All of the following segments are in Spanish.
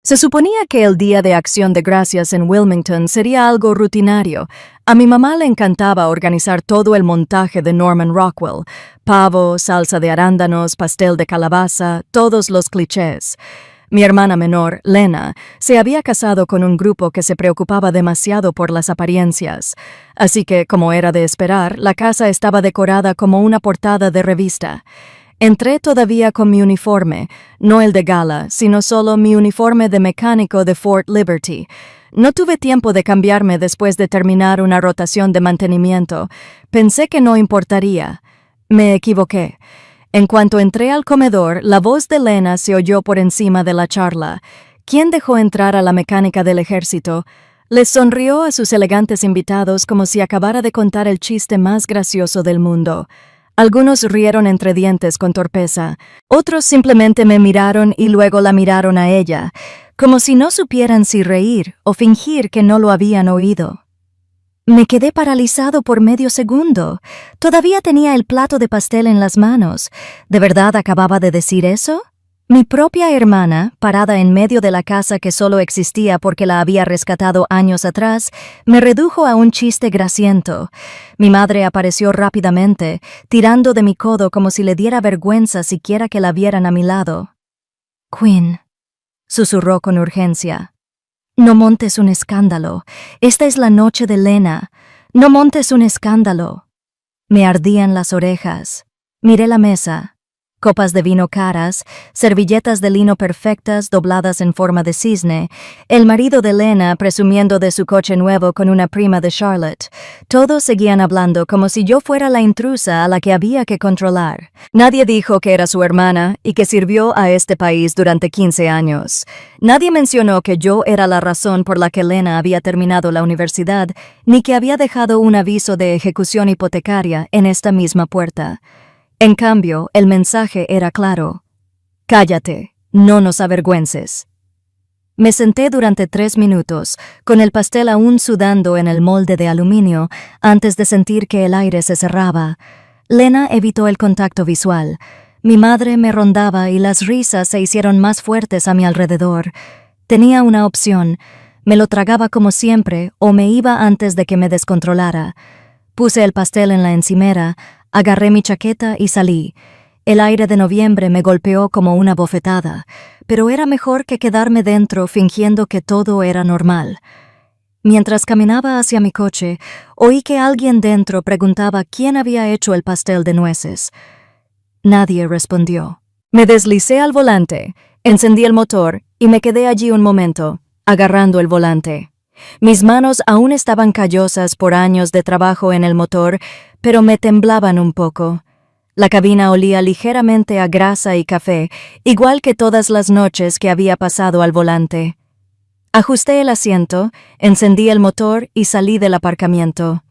Se suponía que el Día de Acción de Gracias en Wilmington sería algo rutinario. A mi mamá le encantaba organizar todo el montaje de Norman Rockwell: pavo, salsa de arándanos, pastel de calabaza, todos los clichés. Mi hermana menor, Lena, se había casado con un grupo que se preocupaba demasiado por las apariencias. Así que, como era de esperar, la casa estaba decorada como una portada de revista. Entré todavía con mi uniforme, no el de gala, sino solo mi uniforme de mecánico de Fort Liberty. No tuve tiempo de cambiarme después de terminar una rotación de mantenimiento. Pensé que no importaría. Me equivoqué. En cuanto entré al comedor, la voz de Lena se oyó por encima de la charla. ¿Quién dejó entrar a la mecánica del ejército? Les sonrió a sus elegantes invitados como si acabara de contar el chiste más gracioso del mundo. Algunos rieron entre dientes con torpeza. Otros simplemente me miraron y luego la miraron a ella, como si no supieran si reír o fingir que no lo habían oído. Me quedé paralizado por medio segundo. Todavía tenía el plato de pastel en las manos. ¿De verdad acababa de decir eso? Mi propia hermana, parada en medio de la casa que solo existía porque la había rescatado años atrás, me redujo a un chiste grasiento. Mi madre apareció rápidamente, tirando de mi codo como si le diera vergüenza siquiera que la vieran a mi lado. «Quinn», susurró con urgencia, «no montes un escándalo. Esta es la noche de Lena. No montes un escándalo». Me ardían las orejas. Miré la mesa. Copas de vino caras, servilletas de lino perfectas dobladas en forma de cisne, el marido de Lena presumiendo de su coche nuevo con una prima de Charlotte. Todos seguían hablando como si yo fuera la intrusa a la que había que controlar. Nadie dijo que era su hermana y que sirvió a este país durante 15 años. Nadie mencionó que yo era la razón por la que Lena había terminado la universidad, ni que había dejado un aviso de ejecución hipotecaria en esta misma puerta. En cambio, el mensaje era claro. «Cállate, no nos avergüences». Me senté durante 3 minutos, con el pastel aún sudando en el molde de aluminio, antes de sentir que el aire se cerraba. Lena evitó el contacto visual. Mi madre me rondaba y las risas se hicieron más fuertes a mi alrededor. Tenía una opción. Me lo tragaba como siempre o me iba antes de que me descontrolara. Puse el pastel en la encimera, agarré mi chaqueta y salí. El aire de noviembre me golpeó como una bofetada, pero era mejor que quedarme dentro fingiendo que todo era normal. Mientras caminaba hacia mi coche, oí que alguien dentro preguntaba quién había hecho el pastel de nueces. Nadie respondió. Me deslicé al volante, encendí el motor y me quedé allí un momento, agarrando el volante. Mis manos aún estaban callosas por años de trabajo en el motor, pero me temblaban un poco. La cabina olía ligeramente a grasa y café, igual que todas las noches que había pasado al volante. Ajusté el asiento, encendí el motor y salí del aparcamiento.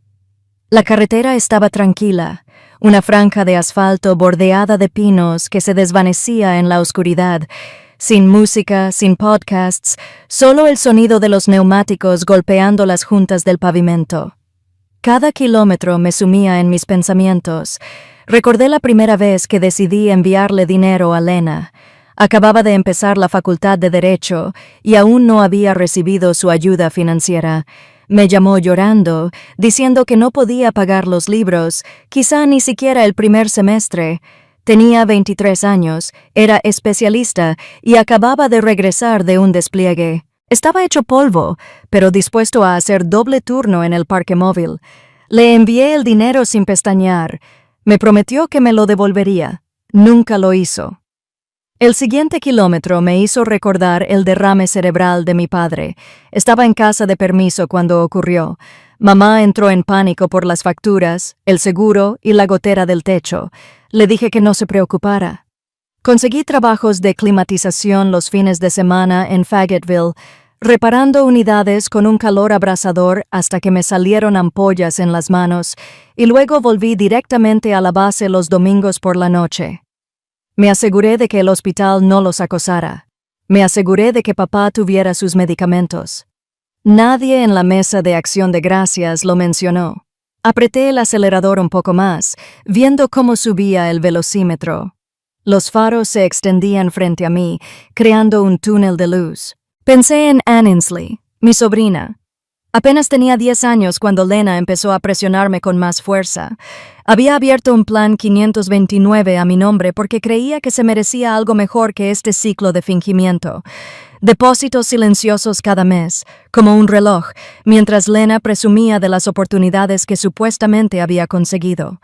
La carretera estaba tranquila, una franja de asfalto bordeada de pinos que se desvanecía en la oscuridad, sin música, sin podcasts, solo el sonido de los neumáticos golpeando las juntas del pavimento. Cada kilómetro me sumía en mis pensamientos. Recordé la primera vez que decidí enviarle dinero a Lena. Acababa de empezar la facultad de Derecho y aún no había recibido su ayuda financiera. Me llamó llorando, diciendo que no podía pagar los libros, quizá ni siquiera el primer semestre. Tenía 23 años, era especialista y acababa de regresar de un despliegue. Estaba hecho polvo, pero dispuesto a hacer doble turno en el parque móvil. Le envié el dinero sin pestañear. Me prometió que me lo devolvería. Nunca lo hizo. El siguiente kilómetro me hizo recordar el derrame cerebral de mi padre. Estaba en casa de permiso cuando ocurrió. Mamá entró en pánico por las facturas, el seguro y la gotera del techo. Le dije que no se preocupara. Conseguí trabajos de climatización los fines de semana en Fayetteville, reparando unidades con un calor abrasador hasta que me salieron ampollas en las manos, y luego volví directamente a la base los domingos por la noche. Me aseguré de que el hospital no los acosara. Me aseguré de que papá tuviera sus medicamentos. Nadie en la mesa de acción de gracias lo mencionó. Apreté el acelerador un poco más, viendo cómo subía el velocímetro. Los faros se extendían frente a mí, creando un túnel de luz. Pensé en Anne Insley, mi sobrina. Apenas tenía 10 años cuando Lena empezó a presionarme con más fuerza. Había abierto un plan 529 a mi nombre porque creía que se merecía algo mejor que este ciclo de fingimiento. Depósitos silenciosos cada mes, como un reloj, mientras Lena presumía de las oportunidades que supuestamente había conseguido.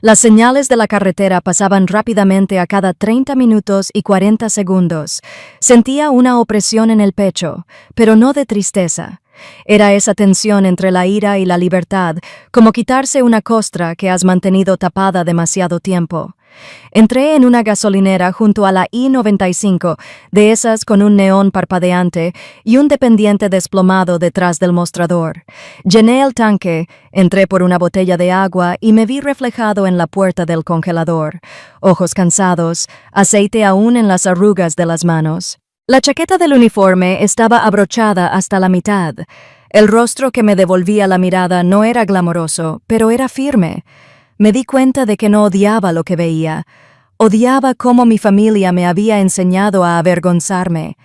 Las señales de la carretera pasaban rápidamente a cada 30 minutos y 40 segundos. Sentía una opresión en el pecho, pero no de tristeza. Era esa tensión entre la ira y la libertad, como quitarse una costra que has mantenido tapada demasiado tiempo. Entré en una gasolinera junto a la I-95, de esas con un neón parpadeante y un dependiente desplomado detrás del mostrador. Llené el tanque, entré por una botella de agua y me vi reflejado en la puerta del congelador. Ojos cansados, aceite aún en las arrugas de las manos. La chaqueta del uniforme estaba abrochada hasta la mitad. El rostro que me devolvía la mirada no era glamoroso, pero era firme. Me di cuenta de que no odiaba lo que veía. Odiaba cómo mi familia me había enseñado a avergonzarme.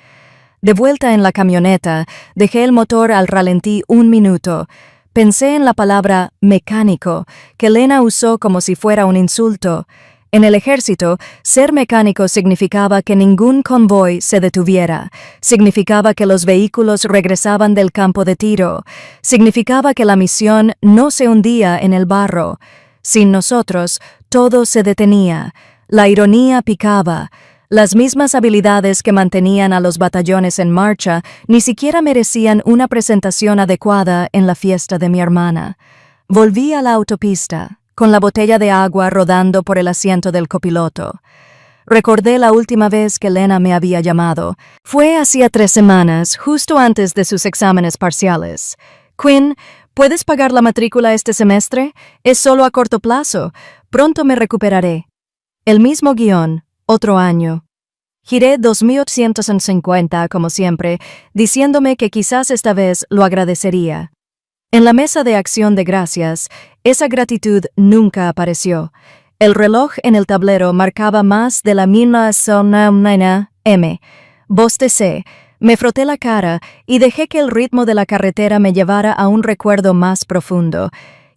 De vuelta en la camioneta, dejé el motor al ralentí un minuto. Pensé en la palabra mecánico, que Lena usó como si fuera un insulto. En el ejército, ser mecánico significaba que ningún convoy se detuviera, significaba que los vehículos regresaban del campo de tiro, significaba que la misión no se hundía en el barro. Sin nosotros, todo se detenía, la ironía picaba. Las mismas habilidades que mantenían a los batallones en marcha ni siquiera merecían una presentación adecuada en la fiesta de mi hermana. Volví a la autopista, con la botella de agua rodando por el asiento del copiloto. Recordé la última vez que Lena me había llamado. Fue hacía 3 semanas, justo antes de sus exámenes parciales. Quinn, ¿puedes pagar la matrícula este semestre? Es solo a corto plazo. Pronto me recuperaré. El mismo guión, otro año. Giré 2.850, como siempre, diciéndome que quizás esta vez lo agradecería. En la mesa de acción de gracias, esa gratitud nunca apareció. El reloj en el tablero marcaba más de la 1900 m. Bostecé, me froté la cara y dejé que el ritmo de la carretera me llevara a un recuerdo más profundo.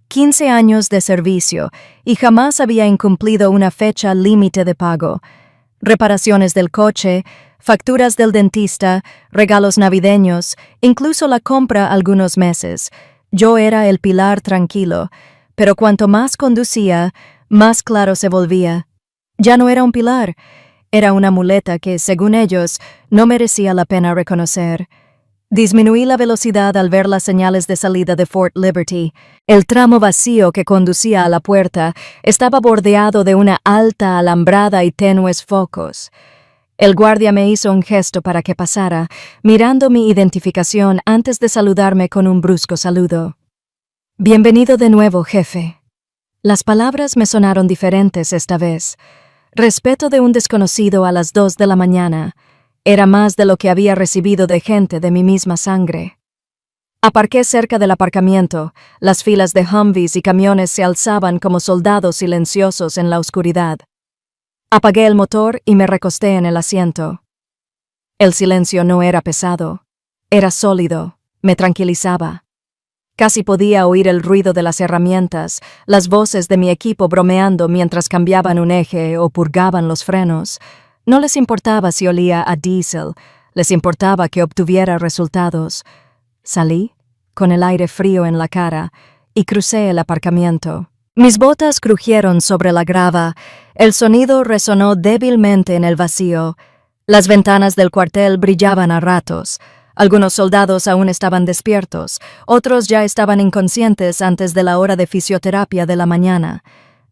15 años de servicio, y jamás había incumplido una fecha límite de pago. Reparaciones del coche, facturas del dentista, regalos navideños, incluso la compra algunos meses. Yo era el pilar tranquilo, pero cuanto más conducía, más claro se volvía. Ya no era un pilar, era una muleta que, según ellos, no merecía la pena reconocer. Disminuí la velocidad al ver las señales de salida de Fort Liberty. El tramo vacío que conducía a la puerta estaba bordeado de una alta alambrada y tenues focos. El guardia me hizo un gesto para que pasara, mirando mi identificación antes de saludarme con un brusco saludo. «Bienvenido de nuevo, jefe». Las palabras me sonaron diferentes esta vez. Respeto de un desconocido a las 2 de la mañana. Era más de lo que había recibido de gente de mi misma sangre. Aparqué cerca del aparcamiento. Las filas de Humvees y camiones se alzaban como soldados silenciosos en la oscuridad. Apagué el motor y me recosté en el asiento. El silencio no era pesado. Era sólido. Me tranquilizaba. Casi podía oír el ruido de las herramientas, las voces de mi equipo bromeando mientras cambiaban un eje o purgaban los frenos. No les importaba si olía a diésel, les importaba que obtuviera resultados. Salí, con el aire frío en la cara, y crucé el aparcamiento. Mis botas crujieron sobre la grava, el sonido resonó débilmente en el vacío. Las ventanas del cuartel brillaban a ratos. Algunos soldados aún estaban despiertos, otros ya estaban inconscientes antes de la hora de fisioterapia de la mañana.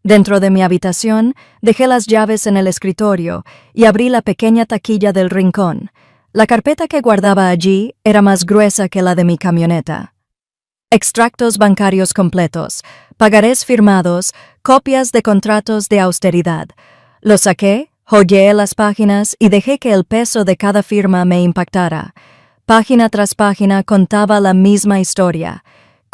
Dentro de mi habitación, dejé las llaves en el escritorio y abrí la pequeña taquilla del rincón. La carpeta que guardaba allí era más gruesa que la de mi camioneta. Extractos bancarios completos, pagarés firmados, copias de contratos de austeridad. Los saqué, hojeé las páginas y dejé que el peso de cada firma me impactara. Página tras página contaba la misma historia.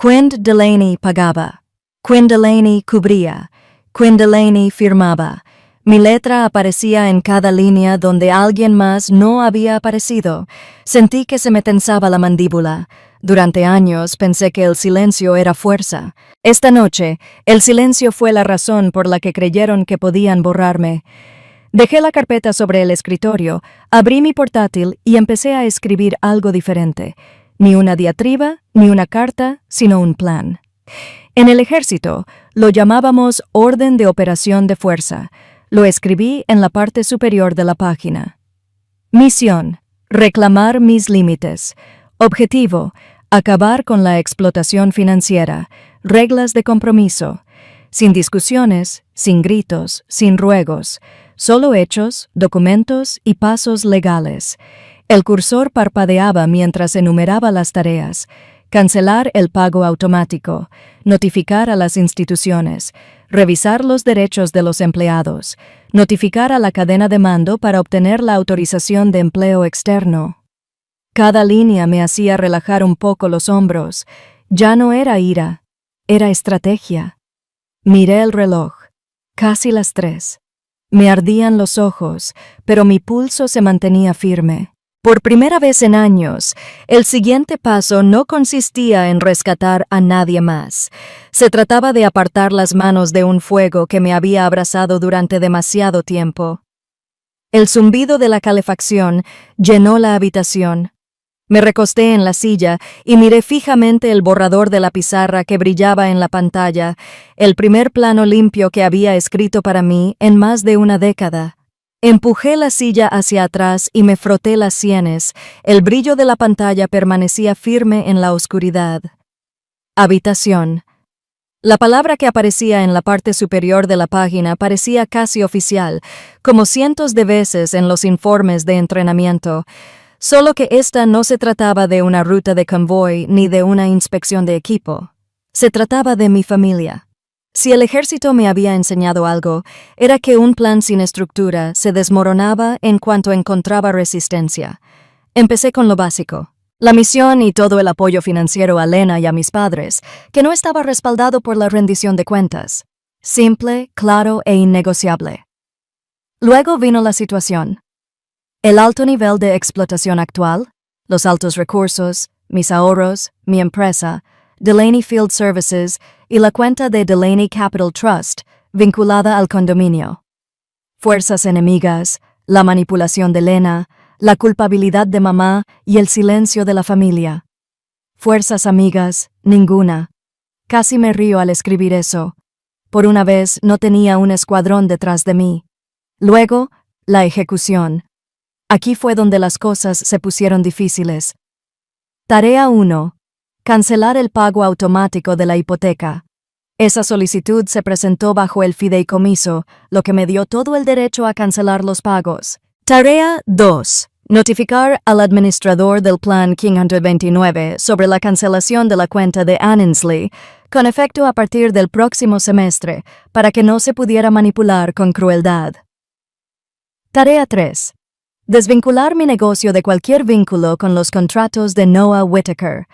Quinn Delaney pagaba. Quinn Delaney cubría. Quinn Delaney firmaba. Mi letra aparecía en cada línea donde alguien más no había aparecido. Sentí que se me tensaba la mandíbula. Durante años pensé que el silencio era fuerza. Esta noche, el silencio fue la razón por la que creyeron que podían borrarme. Dejé la carpeta sobre el escritorio, abrí mi portátil y empecé a escribir algo diferente. Ni una diatriba, ni una carta, sino un plan. En el ejército, lo llamábamos Orden de Operación de Fuerza. Lo escribí en la parte superior de la página. Misión: reclamar mis límites. Objetivo: acabar con la explotación financiera. Reglas de compromiso: sin discusiones, sin gritos, sin ruegos. Solo hechos, documentos y pasos legales. El cursor parpadeaba mientras enumeraba las tareas. Cancelar el pago automático, notificar a las instituciones, revisar los derechos de los empleados, notificar a la cadena de mando para obtener la autorización de empleo externo. Cada línea me hacía relajar un poco los hombros. Ya no era ira, era estrategia. Miré el reloj. Casi las 3. Me ardían los ojos, pero mi pulso se mantenía firme. Por primera vez en años, el siguiente paso no consistía en rescatar a nadie más. Se trataba de apartar las manos de un fuego que me había abrazado durante demasiado tiempo. El zumbido de la calefacción llenó la habitación. Me recosté en la silla y miré fijamente el borrador de la pizarra que brillaba en la pantalla, el primer plano limpio que había escrito para mí en más de una década. Empujé la silla hacia atrás y me froté las sienes. El brillo de la pantalla permanecía firme en la oscuridad. Habitación. La palabra que aparecía en la parte superior de la página parecía casi oficial, como cientos de veces en los informes de entrenamiento, solo que esta no se trataba de una ruta de convoy ni de una inspección de equipo. Se trataba de mi familia. Si el ejército me había enseñado algo, era que un plan sin estructura se desmoronaba en cuanto encontraba resistencia. Empecé con lo básico: la misión y todo el apoyo financiero a Lena y a mis padres, que no estaba respaldado por la rendición de cuentas. Simple, claro e innegociable. Luego vino la situación. El alto nivel de explotación actual, los altos recursos, mis ahorros, mi empresa, Delaney Field Services y la cuenta de Delaney Capital Trust, vinculada al condominio. Fuerzas enemigas, la manipulación de Lena, la culpabilidad de mamá y el silencio de la familia. Fuerzas amigas, ninguna. Casi me río al escribir eso. Por una vez no tenía un escuadrón detrás de mí. Luego, la ejecución. Aquí fue donde las cosas se pusieron difíciles. Tarea 1. Cancelar el pago automático de la hipoteca. Esa solicitud se presentó bajo el fideicomiso, lo que me dio todo el derecho a cancelar los pagos. Tarea 2. Notificar al administrador del Plan 529 sobre la cancelación de la cuenta de Annesley, con efecto a partir del próximo semestre, para que no se pudiera manipular con crueldad. Tarea 3. Desvincular mi negocio de cualquier vínculo con los contratos de Noah Whitaker.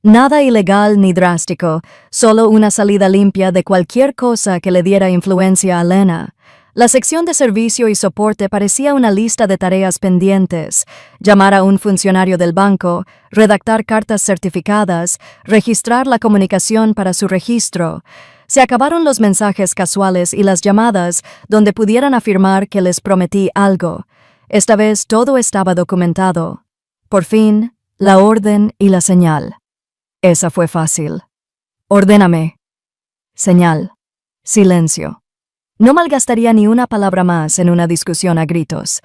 Nada ilegal ni drástico, solo una salida limpia de cualquier cosa que le diera influencia a Lena. La sección de servicio y soporte parecía una lista de tareas pendientes: llamar a un funcionario del banco, redactar cartas certificadas, registrar la comunicación para su registro. Se acabaron los mensajes casuales y las llamadas donde pudieran afirmar que les prometí algo. Esta vez todo estaba documentado. Por fin, la orden y la señal. Esa fue fácil. Ordéname. Señal. Silencio. No malgastaría ni una palabra más en una discusión a gritos.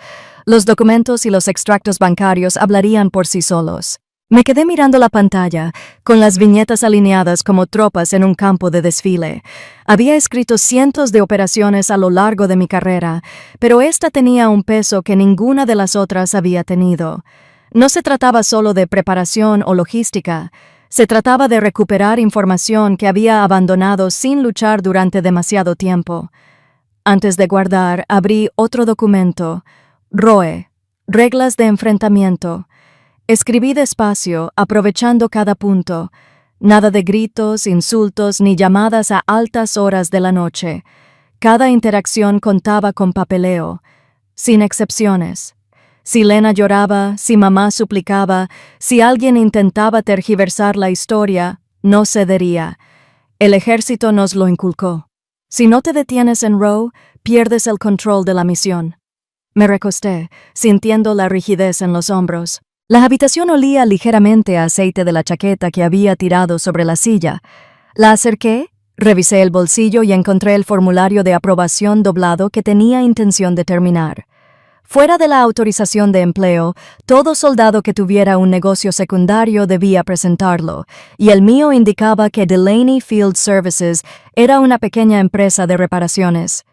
Los documentos y los extractos bancarios hablarían por sí solos. Me quedé mirando la pantalla, con las viñetas alineadas como tropas en un campo de desfile. Había escrito cientos de operaciones a lo largo de mi carrera, pero esta tenía un peso que ninguna de las otras había tenido. No se trataba solo de preparación o logística. Se trataba de recuperar información que había abandonado sin luchar durante demasiado tiempo. Antes de guardar, abrí otro documento. ROE, Reglas de Enfrentamiento. Escribí despacio, aprovechando cada punto. Nada de gritos, insultos ni llamadas a altas horas de la noche. Cada interacción contaba con papeleo, sin excepciones. Si Lena lloraba, si mamá suplicaba, si alguien intentaba tergiversar la historia, no cedería. El ejército nos lo inculcó. Si no te detienes en Roe, pierdes el control de la misión. Me recosté, sintiendo la rigidez en los hombros. La habitación olía ligeramente a aceite de la chaqueta que había tirado sobre la silla. La acerqué, revisé el bolsillo y encontré el formulario de aprobación doblado que tenía intención de terminar. Fuera de la autorización de empleo, todo soldado que tuviera un negocio secundario debía presentarlo, y el mío indicaba que Delaney Field Services era una pequeña empresa de reparaciones.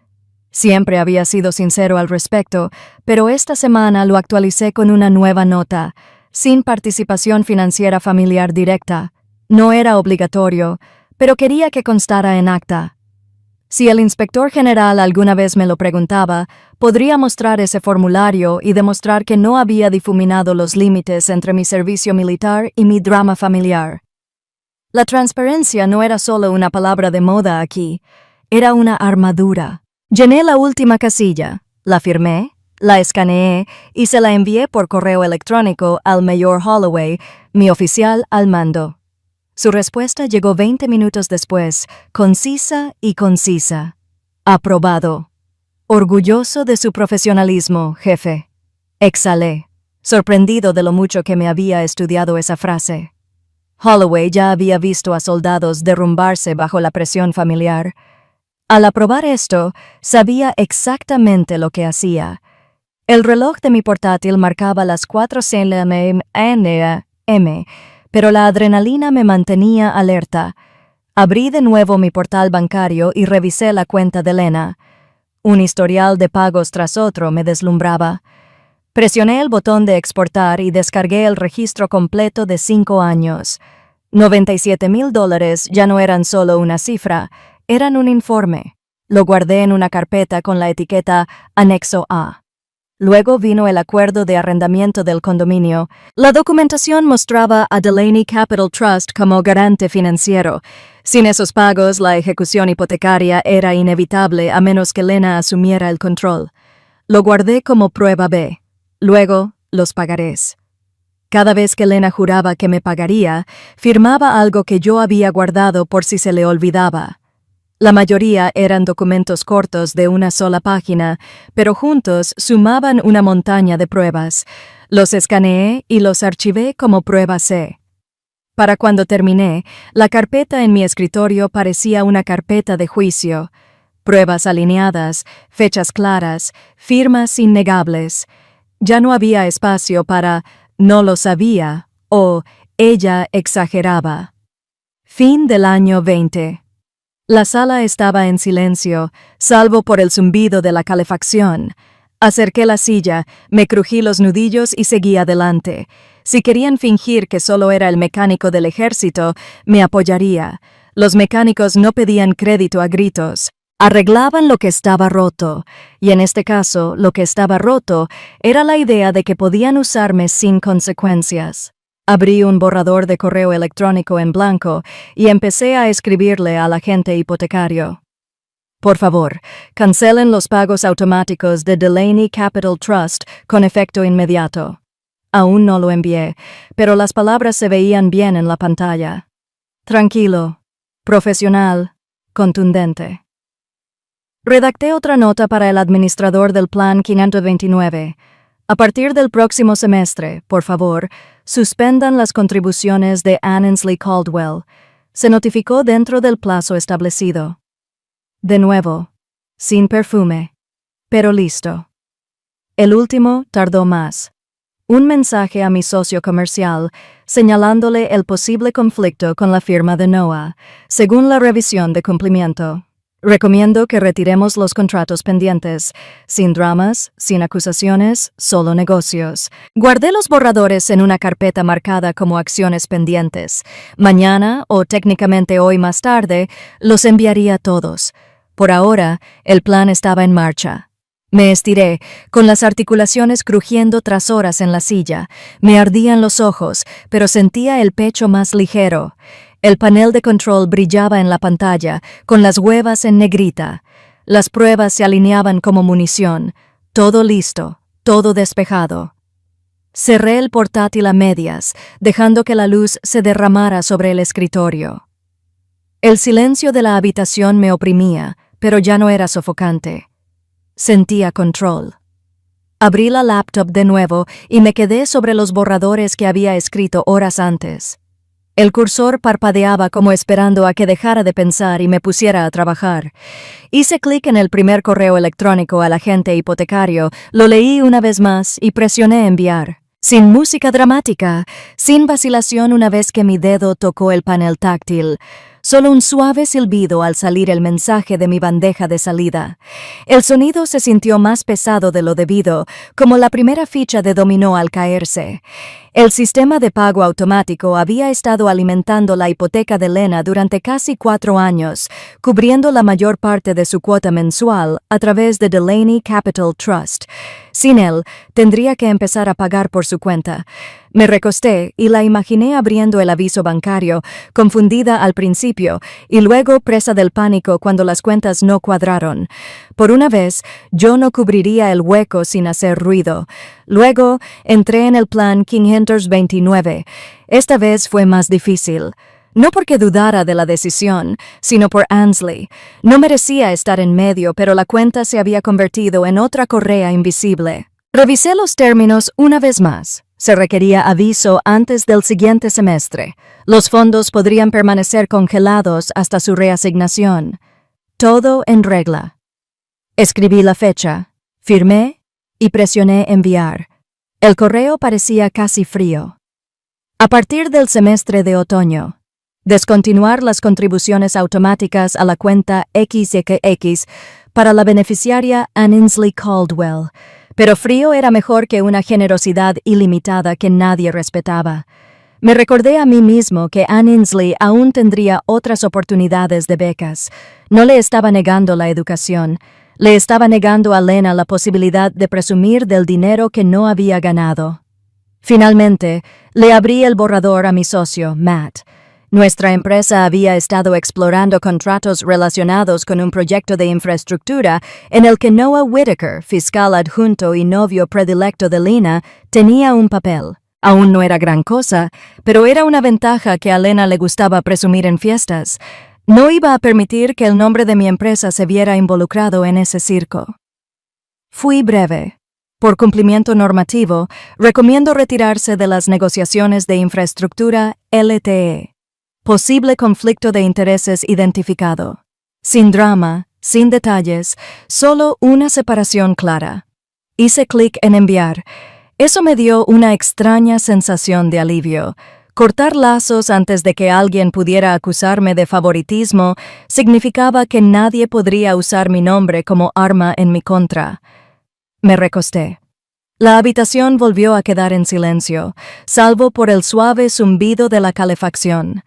Siempre había sido sincero al respecto, pero esta semana lo actualicé con una nueva nota, sin participación financiera familiar directa. No era obligatorio, pero quería que constara en acta. Si el inspector general alguna vez me lo preguntaba, podría mostrar ese formulario y demostrar que no había difuminado los límites entre mi servicio militar y mi drama familiar. La transparencia no era solo una palabra de moda aquí, era una armadura. Llené la última casilla, la firmé, la escaneé y se la envié por correo electrónico al Mayor Holloway, mi oficial al mando. Su respuesta llegó 20 minutos después, concisa y concisa. Aprobado. Orgulloso de su profesionalismo, jefe. Exhalé, sorprendido de lo mucho que me había estudiado esa frase. Holloway ya había visto a soldados derrumbarse bajo la presión familiar. Al aprobar esto, sabía exactamente lo que hacía. El reloj de mi portátil marcaba las 4:00 am, pero la adrenalina me mantenía alerta. Abrí de nuevo mi portal bancario y revisé la cuenta de Lena. Un historial de pagos tras otro me deslumbraba. Presioné el botón de exportar y descargué el registro completo de 5 años. $97,000 ya no eran solo una cifra, eran un informe. Lo guardé en una carpeta con la etiqueta Anexo A. Luego vino el acuerdo de arrendamiento del condominio. La documentación mostraba a Delaney Capital Trust como garante financiero. Sin esos pagos, la ejecución hipotecaria era inevitable a menos que Lena asumiera el control. Lo guardé como prueba B. Luego, los pagarés. Cada vez que Lena juraba que me pagaría, firmaba algo que yo había guardado por si se le olvidaba. La mayoría eran documentos cortos de una sola página, pero juntos sumaban una montaña de pruebas. Los escaneé y los archivé como prueba C. Para cuando terminé, la carpeta en mi escritorio parecía una carpeta de juicio. Pruebas alineadas, fechas claras, firmas innegables. Ya no había espacio para «no lo sabía» o «ella exageraba». Fin del año 20. La sala estaba en silencio, salvo por el zumbido de la calefacción. Acerqué la silla, me crují los nudillos y seguí adelante. Si querían fingir que solo era el mecánico del ejército, me apoyaría. Los mecánicos no pedían crédito a gritos. Arreglaban lo que estaba roto, y en este caso, lo que estaba roto era la idea de que podían usarme sin consecuencias. Abrí un borrador de correo electrónico en blanco y empecé a escribirle al agente hipotecario. Por favor, cancelen los pagos automáticos de Delaney Capital Trust con efecto inmediato. Aún no lo envié, pero las palabras se veían bien en la pantalla. Tranquilo, profesional, contundente. Redacté otra nota para el administrador del Plan 529. A partir del próximo semestre, por favor, suspendan las contribuciones de Annesley Caldwell. Se notificó dentro del plazo establecido. De nuevo, sin perfume, pero listo. El último tardó más. Un mensaje a mi socio comercial, señalándole el posible conflicto con la firma de Noah, según la revisión de cumplimiento. Recomiendo que retiremos los contratos pendientes, sin dramas, sin acusaciones, solo negocios. Guardé los borradores en una carpeta marcada como acciones pendientes. Mañana, o técnicamente hoy más tarde, los enviaría todos. Por ahora, el plan estaba en marcha. Me estiré, con las articulaciones crujiendo tras horas en la silla. Me ardían los ojos, pero sentía el pecho más ligero. El panel de control brillaba en la pantalla, con las huevas en negrita. Las pruebas se alineaban como munición. Todo listo, todo despejado. Cerré el portátil a medias, dejando que la luz se derramara sobre el escritorio. El silencio de la habitación me oprimía, pero ya no era sofocante. Sentía control. Abrí la laptop de nuevo y me quedé sobre los borradores que había escrito horas antes. El cursor parpadeaba como esperando a que dejara de pensar y me pusiera a trabajar. Hice clic en el primer correo electrónico al agente hipotecario, lo leí una vez más y presioné enviar. Sin música dramática, sin vacilación una vez que mi dedo tocó el panel táctil. Solo un suave silbido al salir el mensaje de mi bandeja de salida. El sonido se sintió más pesado de lo debido, como la primera ficha de dominó al caerse. El sistema de pago automático había estado alimentando la hipoteca de Lena durante casi 4 años, cubriendo la mayor parte de su cuota mensual a través de Delaney Capital Trust. Sin él, tendría que empezar a pagar por su cuenta. Me recosté y la imaginé abriendo el aviso bancario, confundida al principio, y luego presa del pánico cuando las cuentas no cuadraron. Por una vez, yo no cubriría el hueco sin hacer ruido. Luego, entré en el plan 529. Esta vez fue más difícil. No porque dudara de la decisión, sino por Ansley. No merecía estar en medio, pero la cuenta se había convertido en otra correa invisible. Revisé los términos una vez más. Se requería aviso antes del siguiente semestre. Los fondos podrían permanecer congelados hasta su reasignación. Todo en regla. Escribí la fecha, firmé y presioné enviar. El correo parecía casi frío. A partir del semestre de otoño, descontinuar las contribuciones automáticas a la cuenta XXX para la beneficiaria Ansley Caldwell. Pero frío era mejor que una generosidad ilimitada que nadie respetaba. Me recordé a mí mismo que Ansley aún tendría otras oportunidades de becas. No le estaba negando la educación. Le estaba negando a Lena la posibilidad de presumir del dinero que no había ganado. Finalmente, le abrí el borrador a mi socio, Matt. Nuestra empresa había estado explorando contratos relacionados con un proyecto de infraestructura en el que Noah Whitaker, fiscal adjunto y novio predilecto de Lena, tenía un papel. Aún no era gran cosa, pero era una ventaja que a Lena le gustaba presumir en fiestas. No iba a permitir que el nombre de mi empresa se viera involucrado en ese circo. Fui breve. Por cumplimiento normativo, recomiendo retirarse de las negociaciones de infraestructura LTE. Posible conflicto de intereses identificado. Sin drama, sin detalles, solo una separación clara. Hice clic en enviar. Eso me dio una extraña sensación de alivio. Cortar lazos antes de que alguien pudiera acusarme de favoritismo significaba que nadie podría usar mi nombre como arma en mi contra. Me recosté. La habitación volvió a quedar en silencio, salvo por el suave zumbido de la calefacción.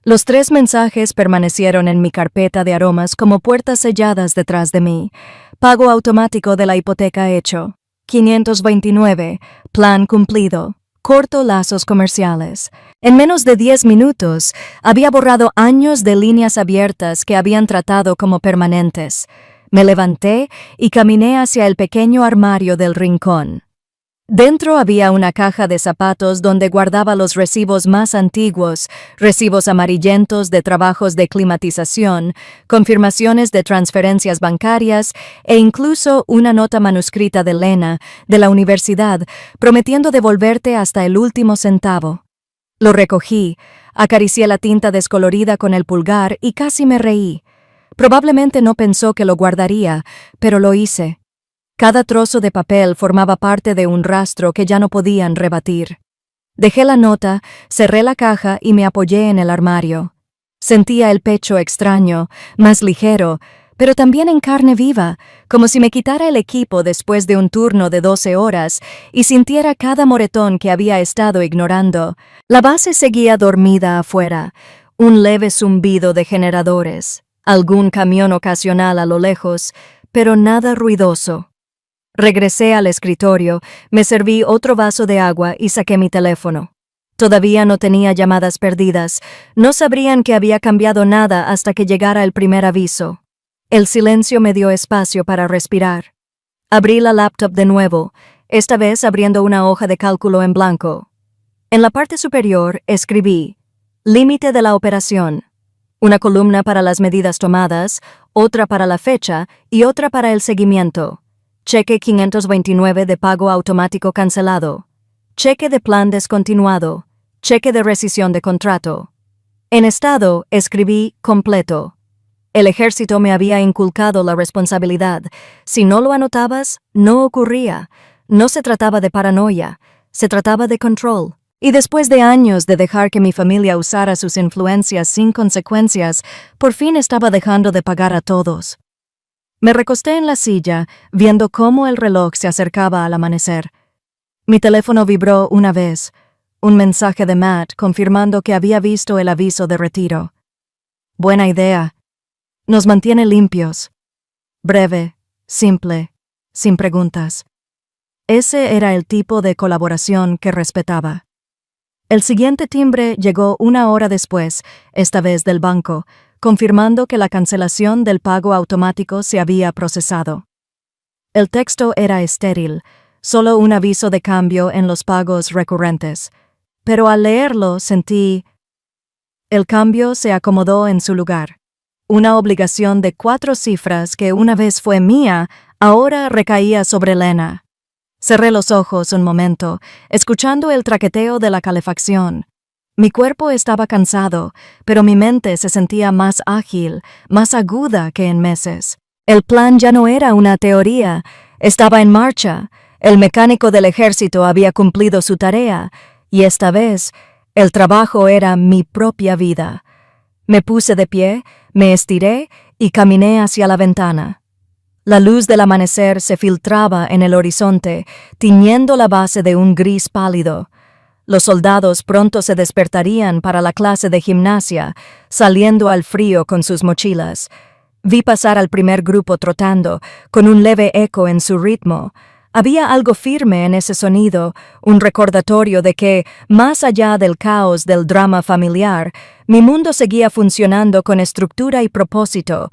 Los 3 mensajes permanecieron en mi carpeta de aromas como puertas selladas detrás de mí. Pago automático de la hipoteca hecho. 529. Plan cumplido. Corto lazos comerciales. En menos de 10 minutos, había borrado años de líneas abiertas que habían tratado como permanentes. Me levanté y caminé hacia el pequeño armario del rincón. Dentro había una caja de zapatos donde guardaba los recibos más antiguos, recibos amarillentos de trabajos de climatización, confirmaciones de transferencias bancarias e incluso una nota manuscrita de Lena, de la universidad, prometiendo devolverte hasta el último centavo. Lo recogí, acaricié la tinta descolorida con el pulgar y casi me reí. Probablemente no pensó que lo guardaría, pero lo hice. Cada trozo de papel formaba parte de un rastro que ya no podían rebatir. Dejé la nota, cerré la caja y me apoyé en el armario. Sentía el pecho extraño, más ligero, pero también en carne viva, como si me quitara el equipo después de un turno de 12 horas y sintiera cada moretón que había estado ignorando. La base seguía dormida afuera, un leve zumbido de generadores, algún camión ocasional a lo lejos, pero nada ruidoso. Regresé al escritorio, me serví otro vaso de agua y saqué mi teléfono. Todavía no tenía llamadas perdidas. No sabrían que había cambiado nada hasta que llegara el primer aviso. El silencio me dio espacio para respirar. Abrí la laptop de nuevo, esta vez abriendo una hoja de cálculo en blanco. En la parte superior escribí: límite de la operación. Una columna para las medidas tomadas, otra para la fecha y otra para el seguimiento. Cheque 529 de pago automático cancelado. Cheque de plan descontinuado. Cheque de rescisión de contrato. En estado escribí completo. El ejército me había inculcado la responsabilidad. Si no lo anotabas, no ocurría. No se trataba de paranoia, se trataba de control. Y después de años de dejar que mi familia usara sus influencias sin consecuencias, por fin estaba dejando de pagar a todos. Me recosté en la silla, viendo cómo el reloj se acercaba al amanecer. Mi teléfono vibró una vez, un mensaje de Matt confirmando que había visto el aviso de retiro. Buena idea. Nos mantiene limpios. Breve, simple, sin preguntas. Ese era el tipo de colaboración que respetaba. El siguiente timbre llegó una hora después, esta vez del banco, confirmando que la cancelación del pago automático se había procesado. El texto era estéril, solo un aviso de cambio en los pagos recurrentes. Pero al leerlo sentí... El cambio se acomodó en su lugar. Una obligación de 4 cifras que una vez fue mía, ahora recaía sobre Lena. Cerré los ojos un momento, escuchando el traqueteo de la calefacción. Mi cuerpo estaba cansado, pero mi mente se sentía más ágil, más aguda que en meses. El plan ya no era una teoría, estaba en marcha. El mecánico del ejército había cumplido su tarea, y esta vez, el trabajo era mi propia vida. Me puse de pie, me estiré y caminé hacia la ventana. La luz del amanecer se filtraba en el horizonte, tiñendo la base de un gris pálido. Los soldados pronto se despertarían para la clase de gimnasia, saliendo al frío con sus mochilas. Vi pasar al primer grupo trotando, con un leve eco en su ritmo. Había algo firme en ese sonido, un recordatorio de que, más allá del caos del drama familiar, mi mundo seguía funcionando con estructura y propósito.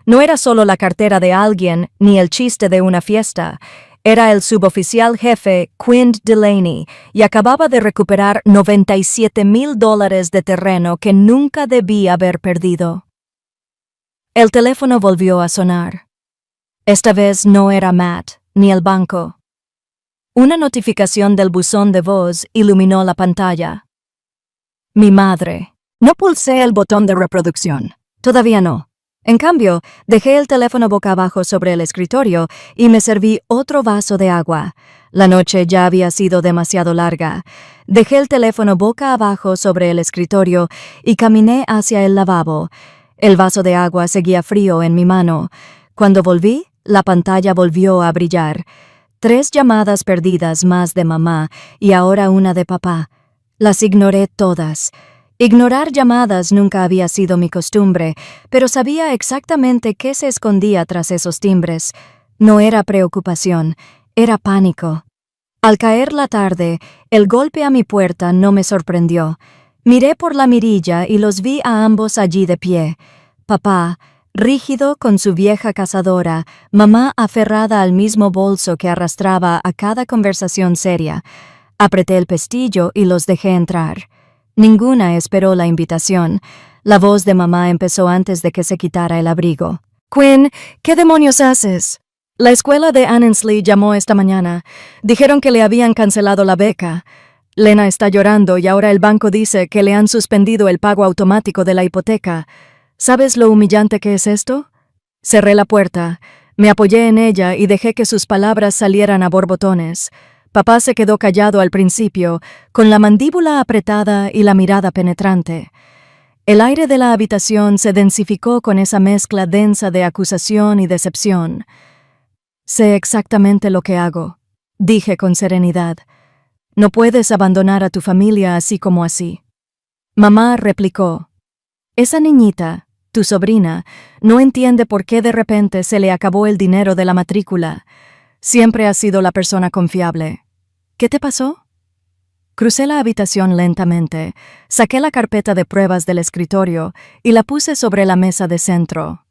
No era solo la cartera de alguien, ni el chiste de una fiesta. Era el suboficial jefe Quint Delaney, y acababa de recuperar $97,000 de terreno que nunca debía haber perdido. El teléfono volvió a sonar. Esta vez no era Matt, ni el banco. Una notificación del buzón de voz iluminó la pantalla. Mi madre. No pulsé el botón de reproducción. Todavía no. En cambio, dejé el teléfono boca abajo sobre el escritorio y me serví otro vaso de agua. La noche ya había sido demasiado larga. Dejé el teléfono boca abajo sobre el escritorio y caminé hacia el lavabo. El vaso de agua seguía frío en mi mano. Cuando volví, la pantalla volvió a brillar. 3 llamadas perdidas más de mamá y ahora una de papá. Las ignoré todas. Ignorar llamadas nunca había sido mi costumbre, pero sabía exactamente qué se escondía tras esos timbres. No era preocupación, era pánico. Al caer la tarde, el golpe a mi puerta no me sorprendió. Miré por la mirilla y los vi a ambos allí de pie. Papá, rígido con su vieja cazadora, mamá aferrada al mismo bolso que arrastraba a cada conversación seria. Apreté el pestillo y los dejé entrar. Ninguna esperó la invitación. La voz de mamá empezó antes de que se quitara el abrigo. «Quinn, ¿qué demonios haces?» La escuela de Annesley llamó esta mañana. Dijeron que le habían cancelado la beca. Lena está llorando y ahora el banco dice que le han suspendido el pago automático de la hipoteca. ¿Sabes lo humillante que es esto? Cerré la puerta, me apoyé en ella y dejé que sus palabras salieran a borbotones. Papá se quedó callado al principio, con la mandíbula apretada y la mirada penetrante. El aire de la habitación se densificó con esa mezcla densa de acusación y decepción. «Sé exactamente lo que hago», dije con serenidad. «No puedes abandonar a tu familia así como así». Mamá replicó: «Esa niñita, tu sobrina, no entiende por qué de repente se le acabó el dinero de la matrícula. Siempre has sido la persona confiable. ¿Qué te pasó?» Crucé la habitación lentamente, saqué la carpeta de pruebas del escritorio y la puse sobre la mesa de centro.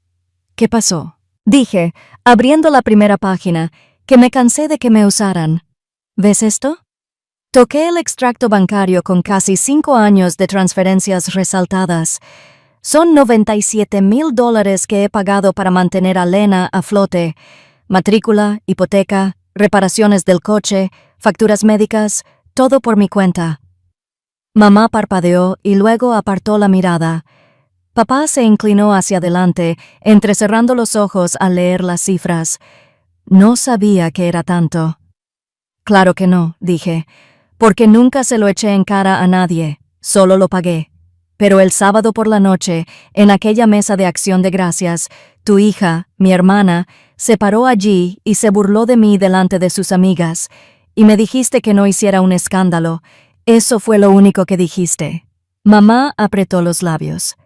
¿Qué pasó? Dije, abriendo la primera página, que me cansé de que me usaran. ¿Ves esto? Toqué el extracto bancario con casi 5 años de transferencias resaltadas. Son $97,000 que he pagado para mantener a Lena a flote. Matrícula, hipoteca, reparaciones del coche, facturas médicas, todo por mi cuenta. Mamá parpadeó y luego apartó la mirada. Papá se inclinó hacia adelante, entrecerrando los ojos al leer las cifras. No sabía que era tanto. Claro que no, dije, porque nunca se lo eché en cara a nadie, solo lo pagué. Pero el sábado por la noche, en aquella mesa de acción de gracias, tu hija, mi hermana, se paró allí y se burló de mí delante de sus amigas, y me dijiste que no hiciera un escándalo. Eso fue lo único que dijiste. Mamá apretó los labios.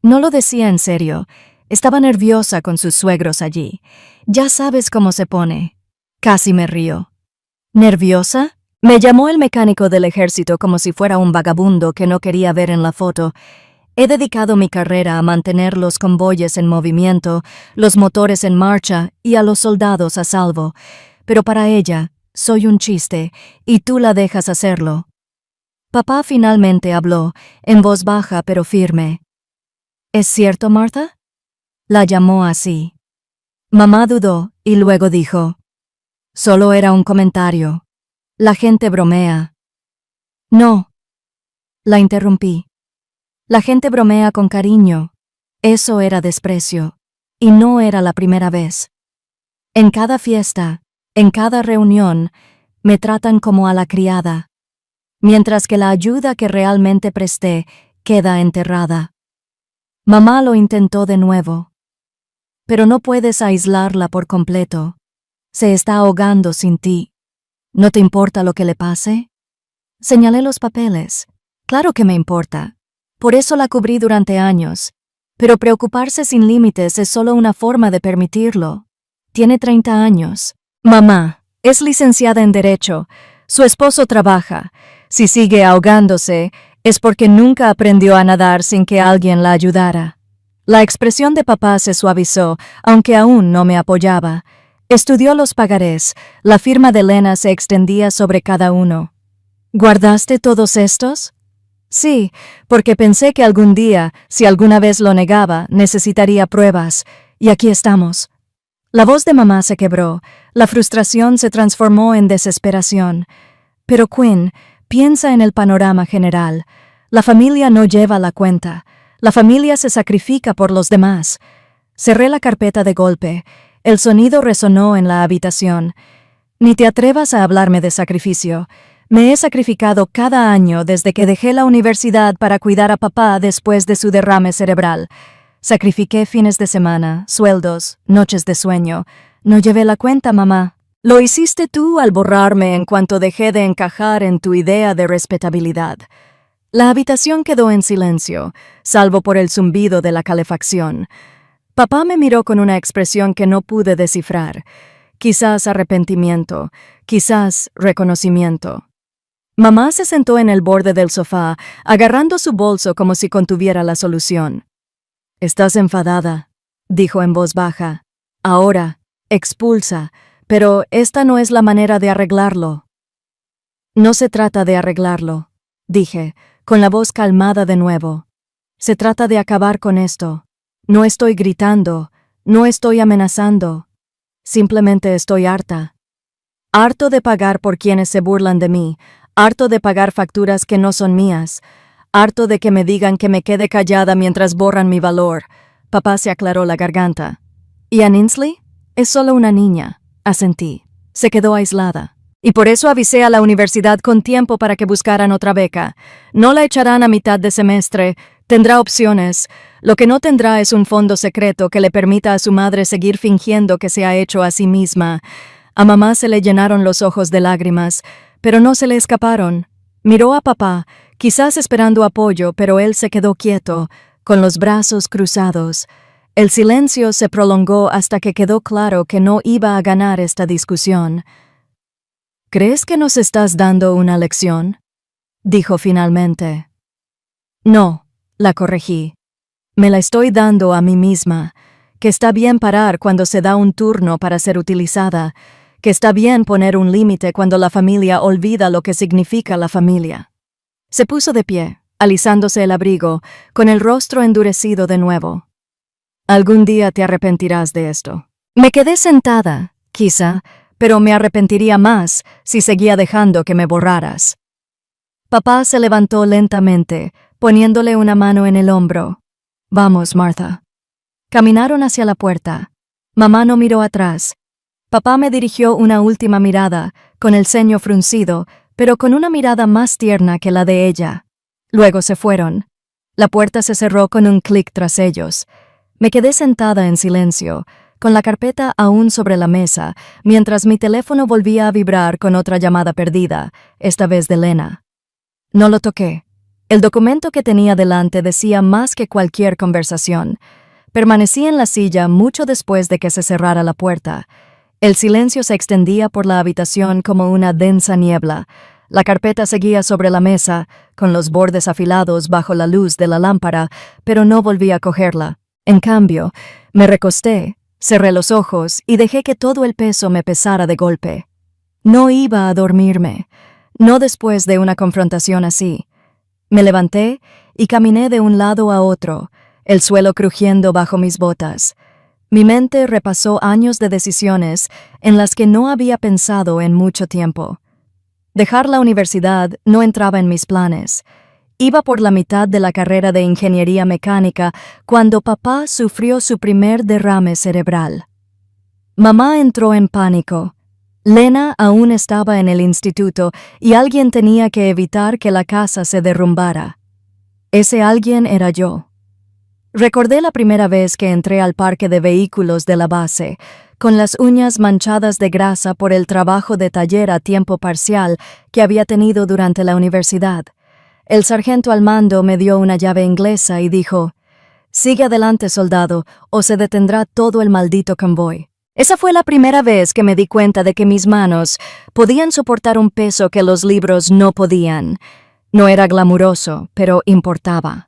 No lo decía en serio. Estaba nerviosa con sus suegros allí. Ya sabes cómo se pone. Casi me río. ¿Nerviosa? Me llamó el mecánico del ejército como si fuera un vagabundo que no quería ver en la foto. He dedicado mi carrera a mantener los convoyes en movimiento, los motores en marcha y a los soldados a salvo. Pero para ella, soy un chiste, y tú la dejas hacerlo. Papá finalmente habló, en voz baja pero firme. ¿Es cierto, Martha? La llamó así. Mamá dudó y luego dijo. Solo era un comentario. La gente bromea. No. La interrumpí. La gente bromea con cariño. Eso era desprecio. Y no era la primera vez. En cada fiesta, en cada reunión, me tratan como a la criada, mientras que la ayuda que realmente presté queda enterrada. Mamá lo intentó de nuevo. Pero no puedes aislarla por completo. Se está ahogando sin ti. ¿No te importa lo que le pase? Señalé los papeles. Claro que me importa. Por eso la cubrí durante años. Pero preocuparse sin límites es solo una forma de permitirlo. Tiene 30 años. Mamá, es licenciada en Derecho. Su esposo trabaja. Si sigue ahogándose, es porque nunca aprendió a nadar sin que alguien la ayudara. La expresión de papá se suavizó, aunque aún no me apoyaba. Estudió los pagarés. La firma de Lena se extendía sobre cada uno. ¿Guardaste todos estos? Sí, porque pensé que algún día, si alguna vez lo negaba, necesitaría pruebas. Y aquí estamos. La voz de mamá se quebró. La frustración se transformó en desesperación. Pero Quinn, piensa en el panorama general. La familia no lleva la cuenta. La familia se sacrifica por los demás. Cerré la carpeta de golpe. El sonido resonó en la habitación. Ni te atrevas a hablarme de sacrificio. Me he sacrificado cada año desde que dejé la universidad para cuidar a papá después de su derrame cerebral. Sacrifiqué fines de semana, sueldos, noches de sueño. No llevé la cuenta, mamá. Lo hiciste tú al borrarme en cuanto dejé de encajar en tu idea de respetabilidad. La habitación quedó en silencio, salvo por el zumbido de la calefacción. Papá me miró con una expresión que no pude descifrar. Quizás arrepentimiento, quizás reconocimiento. Mamá se sentó en el borde del sofá, agarrando su bolso como si contuviera la solución. «Estás enfadada», dijo en voz baja. «Ahora, expulsa, pero esta no es la manera de arreglarlo». «No se trata de arreglarlo», dije, con la voz calmada de nuevo. «Se trata de acabar con esto. No estoy gritando, no estoy amenazando. Simplemente estoy harta. Harto de pagar por quienes se burlan de mí, harto de pagar facturas que no son mías, harto de que me digan que me quede callada mientras borran mi valor». Papá se aclaró la garganta. «¿Y Ann Ainsley? Es solo una niña», asentí. Se quedó aislada. Y por eso avisé a la universidad con tiempo para que buscaran otra beca. No la echarán a mitad de semestre. Tendrá opciones. Lo que no tendrá es un fondo secreto que le permita a su madre seguir fingiendo que se ha hecho a sí misma. A mamá se le llenaron los ojos de lágrimas, pero no se le escaparon. Miró a papá, quizás esperando apoyo, pero él se quedó quieto, con los brazos cruzados. El silencio se prolongó hasta que quedó claro que no iba a ganar esta discusión. «¿Crees que nos estás dando una lección?», dijo finalmente. «No», la corregí. «Me la estoy dando a mí misma. que está bien parar cuando se da un turno para ser utilizada, que está bien poner un límite cuando la familia olvida lo que significa la familia. Se puso de pie, alisándose el abrigo, con el rostro endurecido de nuevo. Algún día te arrepentirás de esto. Me quedé sentada, quizá, pero me arrepentiría más si seguía dejando que me borraras. Papá se levantó lentamente, poniéndole una mano en el hombro. Vamos, Martha. Caminaron hacia la puerta. Mamá no miró atrás. Papá me dirigió una última mirada, con el ceño fruncido, pero con una mirada más tierna que la de ella. Luego se fueron. La puerta se cerró con un clic tras ellos. Me quedé sentada en silencio, con la carpeta aún sobre la mesa, mientras mi teléfono volvía a vibrar con otra llamada perdida, esta vez de Lena. No lo toqué. El documento que tenía delante decía más que cualquier conversación. Permanecí en la silla mucho después de que se cerrara la puerta. El silencio se extendía por la habitación como una densa niebla. La carpeta seguía sobre la mesa, con los bordes afilados bajo la luz de la lámpara, pero no volví a cogerla. En cambio, me recosté, cerré los ojos y dejé que todo el peso me pesara de golpe. No iba a dormirme, no después de una confrontación así. Me levanté y caminé de un lado a otro, el suelo crujiendo bajo mis botas. Mi mente repasó años de decisiones en las que no había pensado en mucho tiempo. Dejar la universidad no entraba en mis planes. Iba por la mitad de la carrera de ingeniería mecánica cuando papá sufrió su primer derrame cerebral. Mamá entró en pánico. Lena aún estaba en el instituto y alguien tenía que evitar que la casa se derrumbara. Ese alguien era yo. Recordé la primera vez que entré al parque de vehículos de la base, con las uñas manchadas de grasa por el trabajo de taller a tiempo parcial que había tenido durante la universidad. El sargento al mando me dio una llave inglesa y dijo: «Sigue adelante, soldado, o se detendrá todo el maldito convoy». Esa fue la primera vez que me di cuenta de que mis manos podían soportar un peso que los libros no podían. No era glamuroso, pero importaba.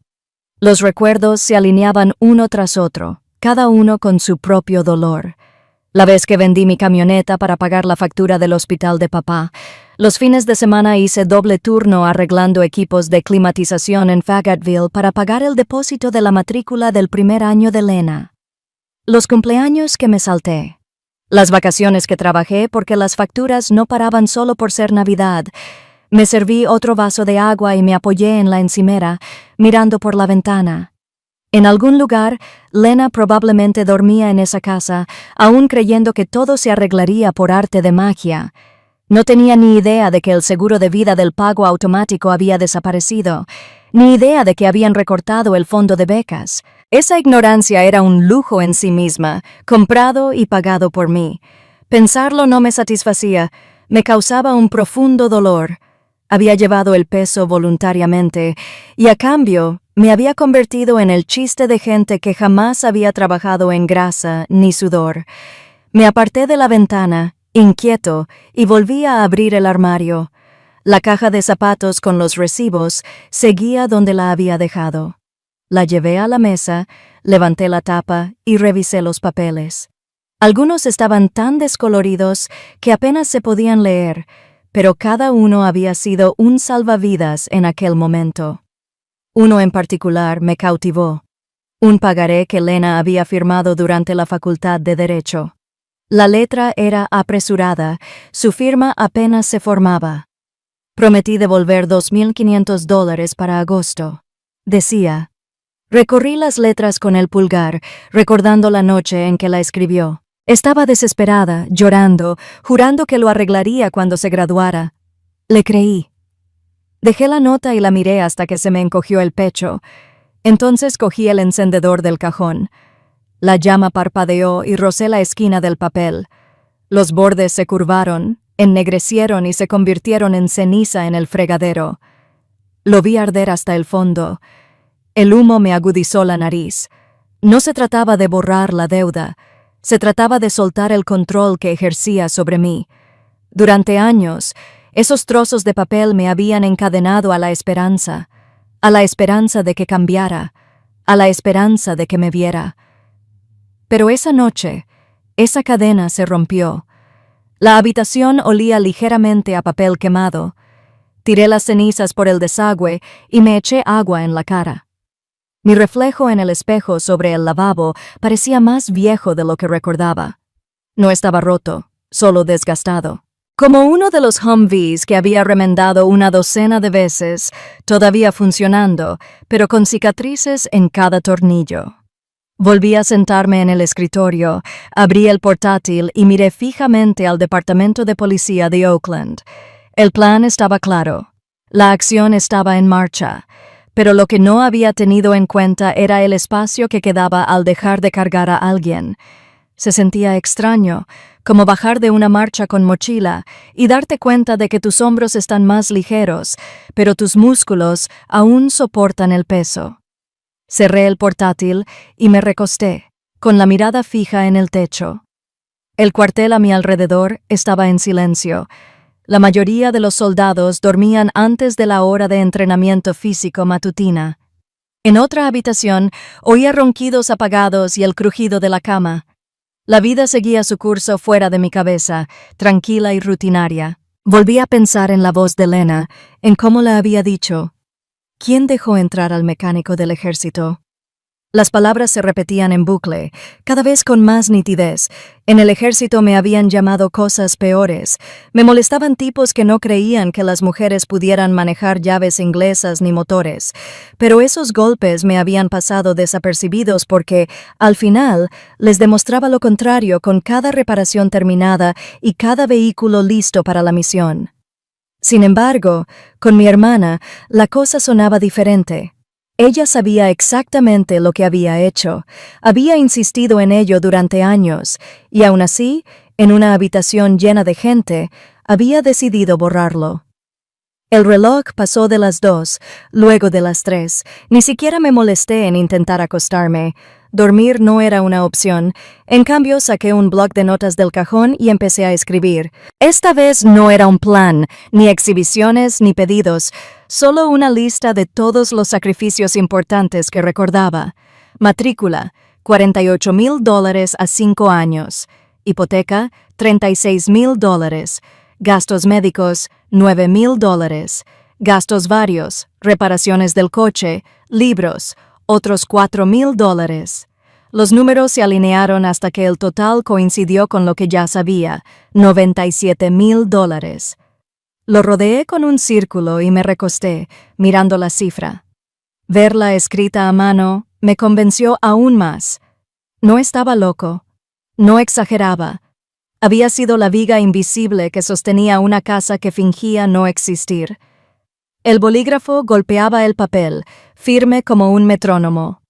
Los recuerdos se alineaban uno tras otro, cada uno con su propio dolor. La vez que vendí mi camioneta para pagar la factura del hospital de papá, los fines de semana hice doble turno arreglando equipos de climatización en Fayetteville para pagar el depósito de la matrícula del primer año de Lena. Los cumpleaños que me salté. Las vacaciones que trabajé porque las facturas no paraban solo por ser Navidad. Me serví otro vaso de agua y me apoyé en la encimera, mirando por la ventana. En algún lugar, Lena probablemente dormía en esa casa, aún creyendo que todo se arreglaría por arte de magia. No tenía ni idea de que el seguro de vida del pago automático había desaparecido, ni idea de que habían recortado el fondo de becas. Esa ignorancia era un lujo en sí misma, comprado y pagado por mí. Pensarlo no me satisfacía, me causaba un profundo dolor. Había llevado el peso voluntariamente, y a cambio me había convertido en el chiste de gente que jamás había trabajado en grasa ni sudor. Me aparté de la ventana, inquieto, y volví a abrir el armario. La caja de zapatos con los recibos seguía donde la había dejado. La llevé a la mesa, levanté la tapa y revisé los papeles. Algunos estaban tan descoloridos que apenas se podían leer, pero cada uno había sido un salvavidas en aquel momento. Uno en particular me cautivó. Un pagaré que Lena había firmado durante la Facultad de Derecho. La letra era apresurada, su firma apenas se formaba. Prometí devolver $2,500 para agosto. Decía. Recorrí las letras con el pulgar, recordando la noche en que la escribió. Estaba desesperada, llorando, jurando que lo arreglaría cuando se graduara. Le creí. Dejé la nota y la miré hasta que se me encogió el pecho. Entonces cogí el encendedor del cajón. La llama parpadeó y rocé la esquina del papel. Los bordes se curvaron, ennegrecieron y se convirtieron en ceniza en el fregadero. Lo vi arder hasta el fondo. El humo me agudizó la nariz. No se trataba de borrar la deuda. Se trataba de soltar el control que ejercía sobre mí. Durante años, esos trozos de papel me habían encadenado a la esperanza de que cambiara, a la esperanza de que me viera. Pero esa noche, esa cadena se rompió. La habitación olía ligeramente a papel quemado. Tiré las cenizas por el desagüe y me eché agua en la cara. Mi reflejo en el espejo sobre el lavabo parecía más viejo de lo que recordaba. No estaba roto, solo desgastado. Como uno de los Humvees que había remendado una docena de veces, todavía funcionando, pero con cicatrices en cada tornillo. Volví a sentarme en el escritorio, abrí el portátil y miré fijamente al Departamento de Policía de Oakland. El plan estaba claro. La acción estaba en marcha. Pero lo que no había tenido en cuenta era el espacio que quedaba al dejar de cargar a alguien. Se sentía extraño, como bajar de una marcha con mochila y darte cuenta de que tus hombros están más ligeros, pero tus músculos aún soportan el peso. Cerré el portátil y me recosté, con la mirada fija en el techo. El cuartel a mi alrededor estaba en silencio. La mayoría de los soldados dormían antes de la hora de entrenamiento físico matutina. En otra habitación oía ronquidos apagados y el crujido de la cama. La vida seguía su curso fuera de mi cabeza, tranquila y rutinaria. Volví a pensar en la voz de Lena, en cómo la había dicho. ¿Quién dejó entrar al mecánico del ejército? Las palabras se repetían en bucle, cada vez con más nitidez. En el ejército me habían llamado cosas peores. Me molestaban tipos que no creían que las mujeres pudieran manejar llaves inglesas ni motores. Pero esos golpes me habían pasado desapercibidos porque, al final, les demostraba lo contrario con cada reparación terminada y cada vehículo listo para la misión. Sin embargo, con mi hermana, la cosa sonaba diferente. Ella sabía exactamente lo que había hecho, había insistido en ello durante años, y aún así, en una habitación llena de gente, había decidido borrarlo. El reloj pasó de las 2, luego de las 3. Ni siquiera me molesté en intentar acostarme. Dormir no era una opción. En cambio, saqué un bloc de notas del cajón y empecé a escribir. Esta vez no era un plan, ni exhibiciones, ni pedidos, solo una lista de todos los sacrificios importantes que recordaba. Matrícula, $48,000 a 5 años. Hipoteca, $36,000. Gastos médicos, $9,000. Gastos varios, reparaciones del coche, libros, otros $4,000. Los números se alinearon hasta que el total coincidió con lo que ya sabía, $97,000. Lo rodeé con un círculo y me recosté, mirando la cifra. Verla escrita a mano me convenció aún más. No estaba loco. No exageraba. Había sido la viga invisible que sostenía una casa que fingía no existir. El bolígrafo golpeaba el papel, firme como un metrónomo.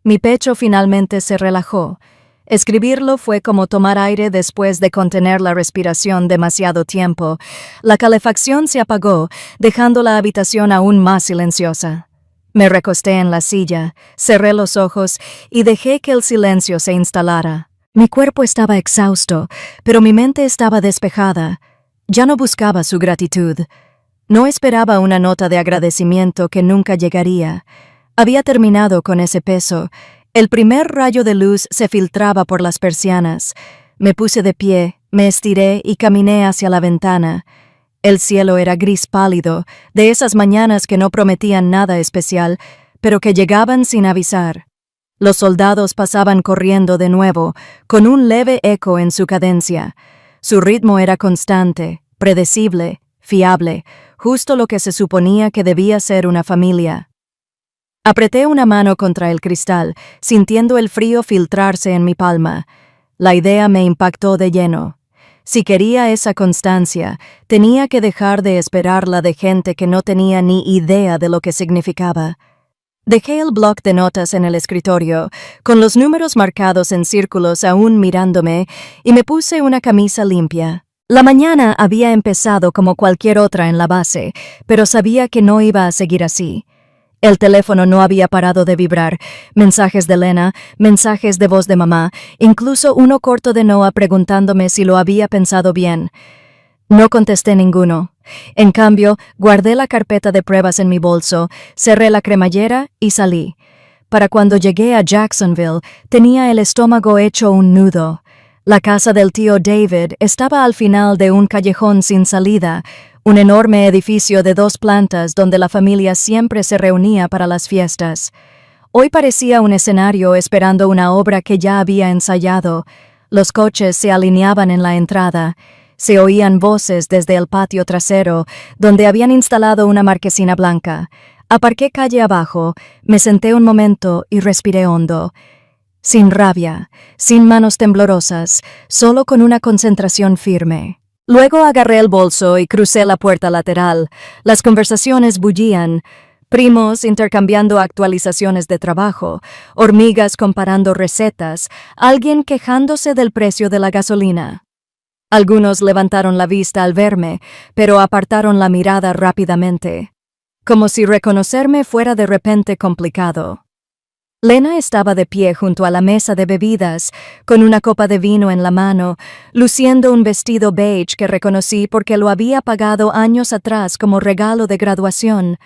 Mi pecho finalmente se relajó. Escribirlo fue como tomar aire después de contener la respiración demasiado tiempo. La calefacción se apagó, dejando la habitación aún más silenciosa. Me recosté en la silla, cerré los ojos y dejé que el silencio se instalara. Mi cuerpo estaba exhausto, pero mi mente estaba despejada. Ya no buscaba su gratitud. No esperaba una nota de agradecimiento que nunca llegaría. Había terminado con ese peso. El primer rayo de luz se filtraba por las persianas. Me puse de pie, me estiré y caminé hacia la ventana. El cielo era gris pálido, de esas mañanas que no prometían nada especial, pero que llegaban sin avisar. Los soldados pasaban corriendo de nuevo, con un leve eco en su cadencia. Su ritmo era constante, predecible, fiable, justo lo que se suponía que debía ser una familia. Apreté una mano contra el cristal, sintiendo el frío filtrarse en mi palma. La idea me impactó de lleno. Si quería esa constancia, tenía que dejar de esperarla de gente que no tenía ni idea de lo que significaba. Dejé el bloc de notas en el escritorio, con los números marcados en círculos aún mirándome, y me puse una camisa limpia. La mañana había empezado como cualquier otra en la base, pero sabía que no iba a seguir así. El teléfono no había parado de vibrar, mensajes de Lena, mensajes de voz de mamá, incluso uno corto de Noah preguntándome si lo había pensado bien. No contesté ninguno. En cambio, guardé la carpeta de pruebas en mi bolso, cerré la cremallera y salí. Para cuando llegué a Jacksonville, tenía el estómago hecho un nudo. La casa del tío David estaba al final de un callejón sin salida, un enorme edificio de 2 plantas donde la familia siempre se reunía para las fiestas. Hoy parecía un escenario esperando una obra que ya había ensayado. Los coches se alineaban en la entrada. Se oían voces desde el patio trasero, donde habían instalado una marquesina blanca. Aparqué calle abajo, me senté un momento y respiré hondo. Sin rabia, sin manos temblorosas, solo con una concentración firme. Luego agarré el bolso y crucé la puerta lateral. Las conversaciones bullían. Primos intercambiando actualizaciones de trabajo, hormigas comparando recetas, alguien quejándose del precio de la gasolina. Algunos levantaron la vista al verme, pero apartaron la mirada rápidamente, como si reconocerme fuera de repente complicado. Lena estaba de pie junto a la mesa de bebidas, con una copa de vino en la mano, luciendo un vestido beige que reconocí porque lo había pagado años atrás como regalo de graduación.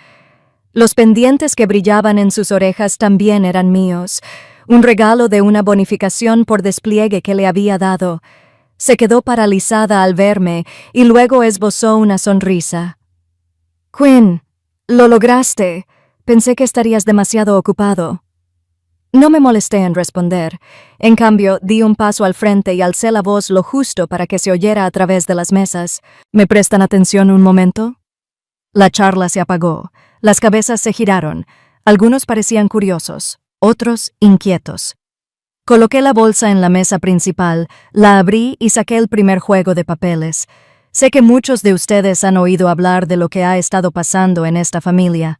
Los pendientes que brillaban en sus orejas también eran míos, un regalo de una bonificación por despliegue que le había dado. Se quedó paralizada al verme y luego esbozó una sonrisa. «Quinn, lo lograste. Pensé que estarías demasiado ocupado». No me molesté en responder. En cambio, di un paso al frente y alcé la voz lo justo para que se oyera a través de las mesas. «¿Me prestan atención un momento?» La charla se apagó. Las cabezas se giraron. Algunos parecían curiosos, otros inquietos. Coloqué la bolsa en la mesa principal, la abrí y saqué el primer juego de papeles. Sé que muchos de ustedes han oído hablar de lo que ha estado pasando en esta familia.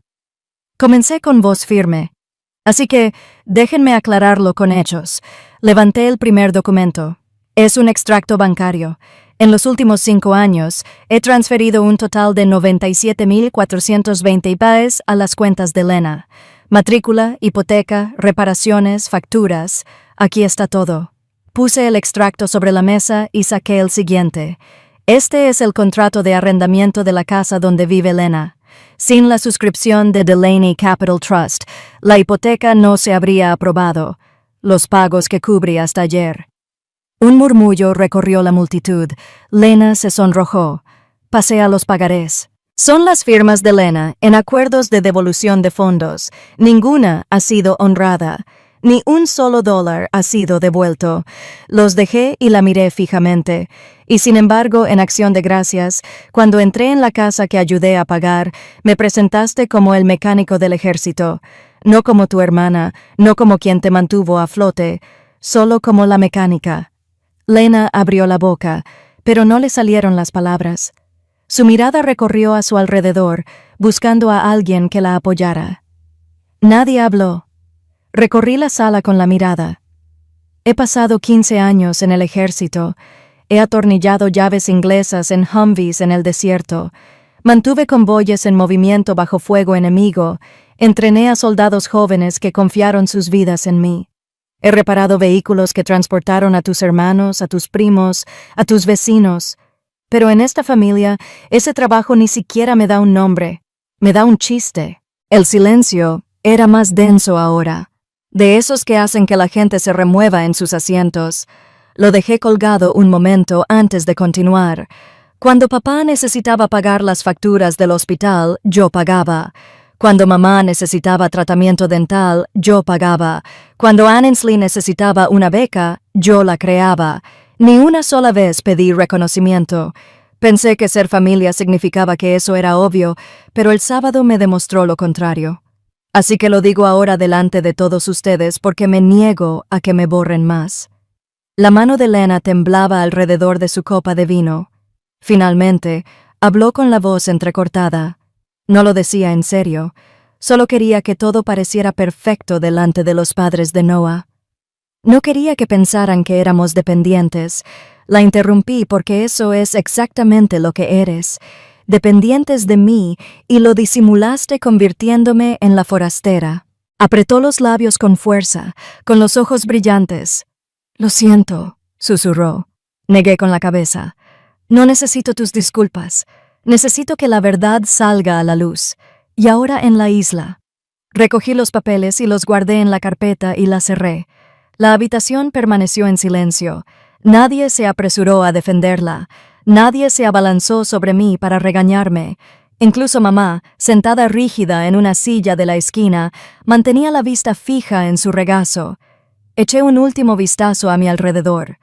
Comencé con voz firme. Así que, déjenme aclararlo con hechos. Levanté el primer documento. Es un extracto bancario. En los últimos 5 años, he transferido un total de $97,420 a las cuentas de Lena. Matrícula, hipoteca, reparaciones, facturas. Aquí está todo. Puse el extracto sobre la mesa y saqué el siguiente. Este es el contrato de arrendamiento de la casa donde vive Lena. Sin la suscripción de Delaney Capital Trust, la hipoteca no se habría aprobado. Los pagos que cubrí hasta ayer. Un murmullo recorrió la multitud. Lena se sonrojó. Pasé a los pagarés. Son las firmas de Lena en acuerdos de devolución de fondos. Ninguna ha sido honrada. Ni un solo dólar ha sido devuelto. Los dejé y la miré fijamente. Y sin embargo, en acción de gracias, cuando entré en la casa que ayudé a pagar, me presentaste como el mecánico del ejército. No como tu hermana, no como quien te mantuvo a flote, solo como la mecánica. Lena abrió la boca, pero no le salieron las palabras. Su mirada recorrió a su alrededor, buscando a alguien que la apoyara. Nadie habló. Recorrí la sala con la mirada. He pasado 15 años en el ejército. He atornillado llaves inglesas en Humvees en el desierto. Mantuve convoyes en movimiento bajo fuego enemigo. Entrené a soldados jóvenes que confiaron sus vidas en mí. He reparado vehículos que transportaron a tus hermanos, a tus primos, a tus vecinos. Pero en esta familia, ese trabajo ni siquiera me da un nombre. Me da un chiste. El silencio era más denso ahora. De esos que hacen que la gente se remueva en sus asientos. Lo dejé colgado un momento antes de continuar. Cuando papá necesitaba pagar las facturas del hospital, yo pagaba. Cuando mamá necesitaba tratamiento dental, yo pagaba. Cuando Annesley necesitaba una beca, yo la creaba. Ni una sola vez pedí reconocimiento. Pensé que ser familia significaba que eso era obvio, pero el sábado me demostró lo contrario. Así que lo digo ahora delante de todos ustedes porque me niego a que me borren más. La mano de Lena temblaba alrededor de su copa de vino. Finalmente, habló con la voz entrecortada. No lo decía en serio, solo quería que todo pareciera perfecto delante de los padres de Noah. No quería que pensaran que éramos dependientes. La interrumpí porque eso es exactamente lo que eres, dependientes de mí, y lo disimulaste convirtiéndome en la forastera. Apretó los labios con fuerza, con los ojos brillantes. «Lo siento», susurró. Negué con la cabeza. «No necesito tus disculpas. Necesito que la verdad salga a la luz. Y ahora en la isla». Recogí los papeles y los guardé en la carpeta y la cerré. La habitación permaneció en silencio. Nadie se apresuró a defenderla. Nadie se abalanzó sobre mí para regañarme. Incluso mamá, sentada rígida en una silla de la esquina, mantenía la vista fija en su regazo. Eché un último vistazo a mi alrededor.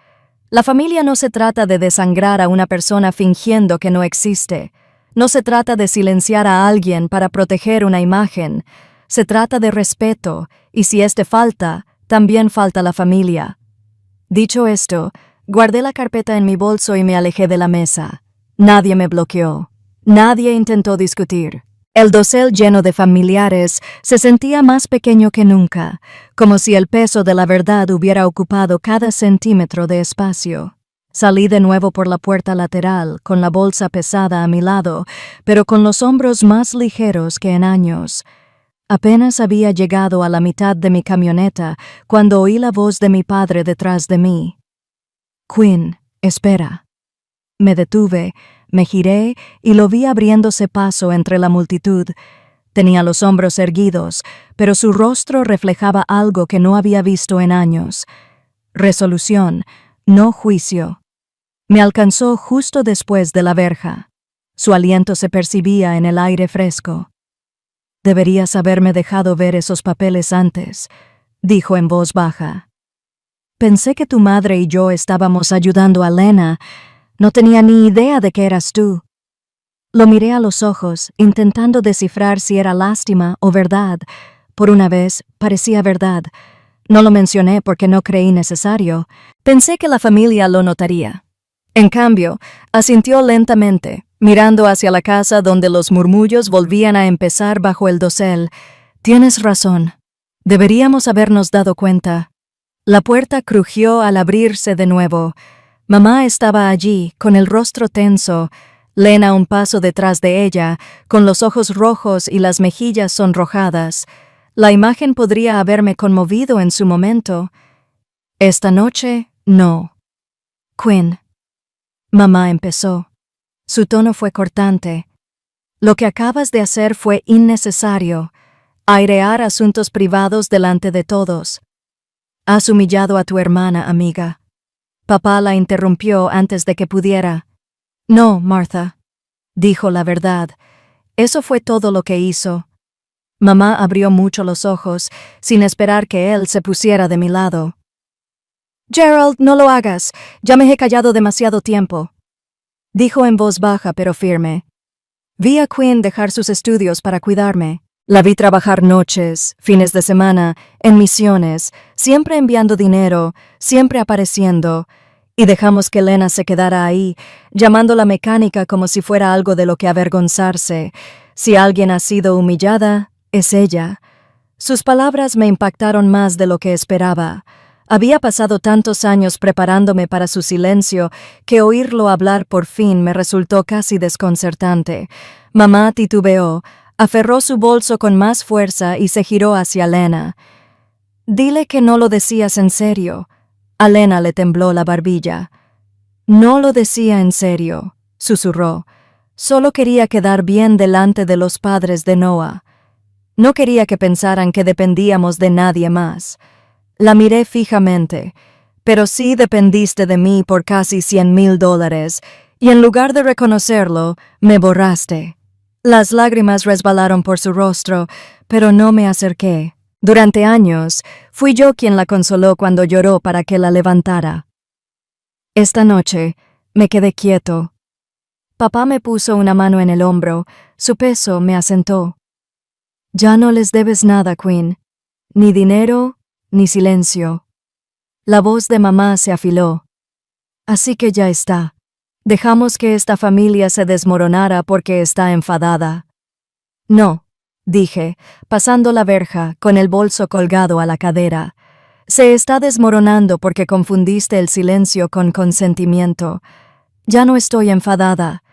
La familia no se trata de desangrar a una persona fingiendo que no existe. No se trata de silenciar a alguien para proteger una imagen. Se trata de respeto, y si este falta, también falta la familia. Dicho esto, guardé la carpeta en mi bolso y me alejé de la mesa. Nadie me bloqueó. Nadie intentó discutir. El dosel lleno de familiares se sentía más pequeño que nunca, como si el peso de la verdad hubiera ocupado cada centímetro de espacio. Salí de nuevo por la puerta lateral, con la bolsa pesada a mi lado, pero con los hombros más ligeros que en años. Apenas había llegado a la mitad de mi camioneta cuando oí la voz de mi padre detrás de mí. «Quinn, espera». Me detuve, me giré y lo vi abriéndose paso entre la multitud. Tenía los hombros erguidos, pero su rostro reflejaba algo que no había visto en años. Resolución, no juicio. Me alcanzó justo después de la verja. Su aliento se percibía en el aire fresco. «Deberías haberme dejado ver esos papeles antes», dijo en voz baja. «Pensé que tu madre y yo estábamos ayudando a Lena. No tenía ni idea de que eras tú». Lo miré a los ojos, intentando descifrar si era lástima o verdad. Por una vez, parecía verdad. No lo mencioné porque no creí necesario. Pensé que la familia lo notaría. En cambio, asintió lentamente, mirando hacia la casa donde los murmullos volvían a empezar bajo el dosel. «Tienes razón. Deberíamos habernos dado cuenta». La puerta crujió al abrirse de nuevo. Mamá estaba allí, con el rostro tenso, Lena un paso detrás de ella, con los ojos rojos y las mejillas sonrojadas. La imagen podría haberme conmovido en su momento. Esta noche, no. «Quinn». Mamá empezó. Su tono fue cortante. «Lo que acabas de hacer fue innecesario. Airear asuntos privados delante de todos. Has humillado a tu hermana, amiga». Papá la interrumpió antes de que pudiera. «No, Martha», dijo la verdad. Eso fue todo lo que hizo. Mamá abrió mucho los ojos, sin esperar que él se pusiera de mi lado. «Gerald, no lo hagas. Ya me he callado demasiado tiempo», dijo en voz baja pero firme. Vi a Quinn dejar sus estudios para cuidarme. La vi trabajar noches, fines de semana, en misiones, siempre enviando dinero, siempre apareciendo, y dejamos que Lena se quedara ahí, llamando la mecánica como si fuera algo de lo que avergonzarse. Si alguien ha sido humillada, es ella. Sus palabras me impactaron más de lo que esperaba. Había pasado tantos años preparándome para su silencio que oírlo hablar por fin me resultó casi desconcertante. Mamá titubeó, aferró su bolso con más fuerza y se giró hacia Lena. «Dile que no lo decías en serio». A Lena le tembló la barbilla. «No lo decía en serio», susurró. «Solo quería quedar bien delante de los padres de Noah. No quería que pensaran que dependíamos de nadie más». La miré fijamente. «Pero sí dependiste de mí por casi $100,000, y en lugar de reconocerlo, me borraste». Las lágrimas resbalaron por su rostro, pero no me acerqué. Durante años, fui yo quien la consoló cuando lloró para que la levantara. Esta noche, me quedé quieto. Papá me puso una mano en el hombro, su peso me asentó. «Ya no les debes nada, Quinn. Ni dinero, ni silencio». La voz de mamá se afiló. «Así que ya está. Dejamos que esta familia se desmoronara porque está enfadada». «No», dije, pasando la verja, con el bolso colgado a la cadera. «Se está desmoronando porque confundiste el silencio con consentimiento. Ya no estoy enfadada.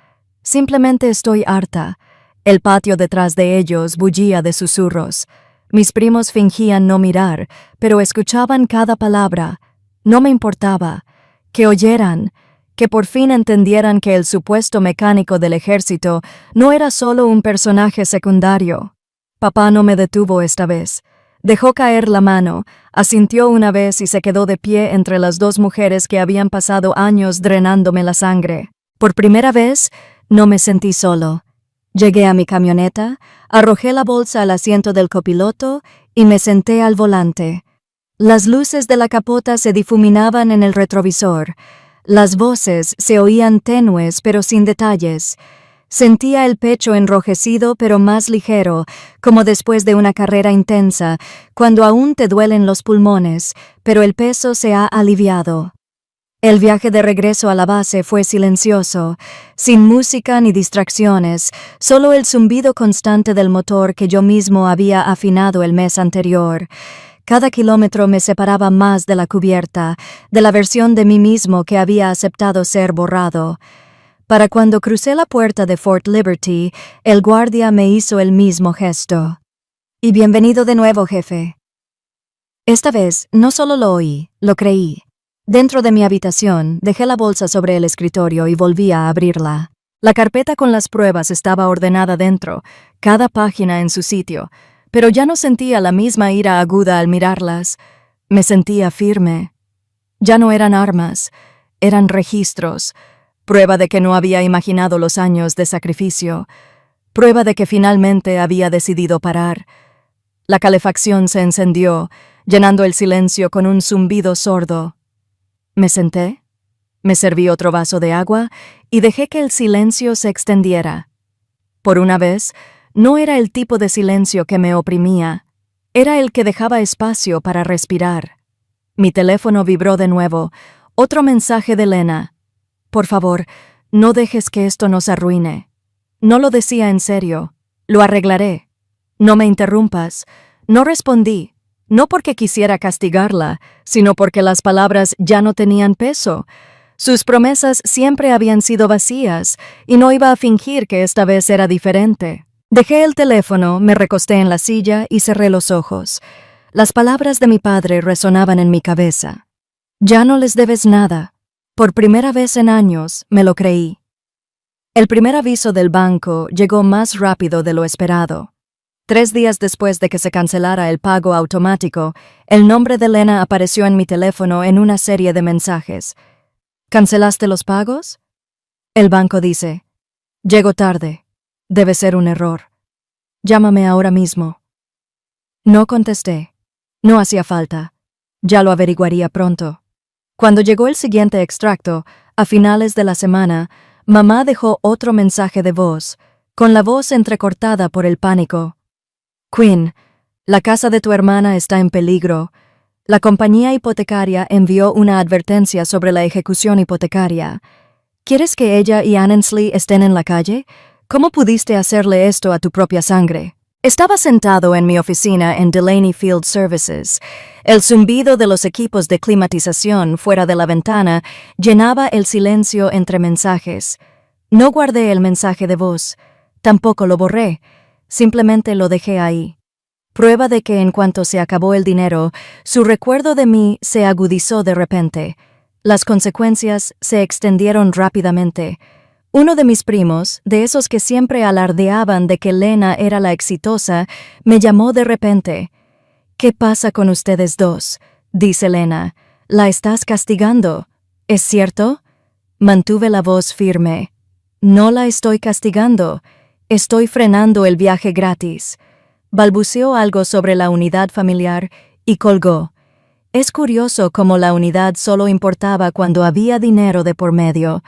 Simplemente estoy harta». El patio detrás de ellos bullía de susurros. Mis primos fingían no mirar, pero escuchaban cada palabra. No me importaba. Que oyeran, que por fin entendieran que el supuesto mecánico del ejército no era solo un personaje secundario. Papá no me detuvo esta vez. Dejó caer la mano, asintió una vez y se quedó de pie entre las dos mujeres que habían pasado años drenándome la sangre. Por primera vez, no me sentí solo. Llegué a mi camioneta, arrojé la bolsa al asiento del copiloto y me senté al volante. Las luces de la capota se difuminaban en el retrovisor. Las voces se oían tenues pero sin detalles. Sentía el pecho enrojecido pero más ligero, como después de una carrera intensa, cuando aún te duelen los pulmones, pero el peso se ha aliviado. El viaje de regreso a la base fue silencioso, sin música ni distracciones, solo el zumbido constante del motor que yo mismo había afinado el mes anterior. Cada kilómetro me separaba más de la cubierta, de la versión de mí mismo que había aceptado ser borrado. Para cuando crucé la puerta de Fort Liberty, el guardia me hizo el mismo gesto. Y bienvenido de nuevo, jefe. Esta vez no solo lo oí, lo creí. Dentro de mi habitación, dejé la bolsa sobre el escritorio y volví a abrirla. La carpeta con las pruebas estaba ordenada dentro, cada página en su sitio, pero ya no sentía la misma ira aguda al mirarlas. Me sentía firme. Ya no eran armas, eran registros. Prueba de que no había imaginado los años de sacrificio. Prueba de que finalmente había decidido parar. La calefacción se encendió, llenando el silencio con un zumbido sordo. Me senté, me serví otro vaso de agua y dejé que el silencio se extendiera. Por una vez, no era el tipo de silencio que me oprimía, era el que dejaba espacio para respirar. Mi teléfono vibró de nuevo, otro mensaje de Lena. Por favor, no dejes que esto nos arruine. No lo decía en serio, lo arreglaré. No me interrumpas. No respondí. No porque quisiera castigarla, sino porque las palabras ya no tenían peso. Sus promesas siempre habían sido vacías, y no iba a fingir que esta vez era diferente. Dejé el teléfono, me recosté en la silla y cerré los ojos. Las palabras de mi padre resonaban en mi cabeza. Ya no les debes nada. Por primera vez en años, me lo creí. El primer aviso del banco llegó más rápido de lo esperado. 3 días después de que se cancelara el pago automático, el nombre de Lena apareció en mi teléfono en una serie de mensajes. ¿Cancelaste los pagos? El banco dice, llego tarde. Debe ser un error. Llámame ahora mismo. No contesté. No hacía falta. Ya lo averiguaría pronto. Cuando llegó el siguiente extracto, a finales de la semana, mamá dejó otro mensaje de voz, con la voz entrecortada por el pánico. Quinn, la casa de tu hermana está en peligro. La compañía hipotecaria envió una advertencia sobre la ejecución hipotecaria. ¿Quieres que ella y Annesley estén en la calle? ¿Cómo pudiste hacerle esto a tu propia sangre? Estaba sentado en mi oficina en Delaney Field Services. El zumbido de los equipos de climatización fuera de la ventana llenaba el silencio entre mensajes. No guardé el mensaje de voz. Tampoco lo borré. Simplemente lo dejé ahí. Prueba de que en cuanto se acabó el dinero, su recuerdo de mí se agudizó de repente. Las consecuencias se extendieron rápidamente. Uno de mis primos, de esos que siempre alardeaban de que Lena era la exitosa, me llamó de repente. «¿Qué pasa con ustedes dos?», dice Lena. «La estás castigando. ¿Es cierto?» Mantuve la voz firme. «No la estoy castigando. Estoy frenando el viaje gratis». Balbuceó algo sobre la unidad familiar y colgó. Es curioso cómo la unidad solo importaba cuando había dinero de por medio.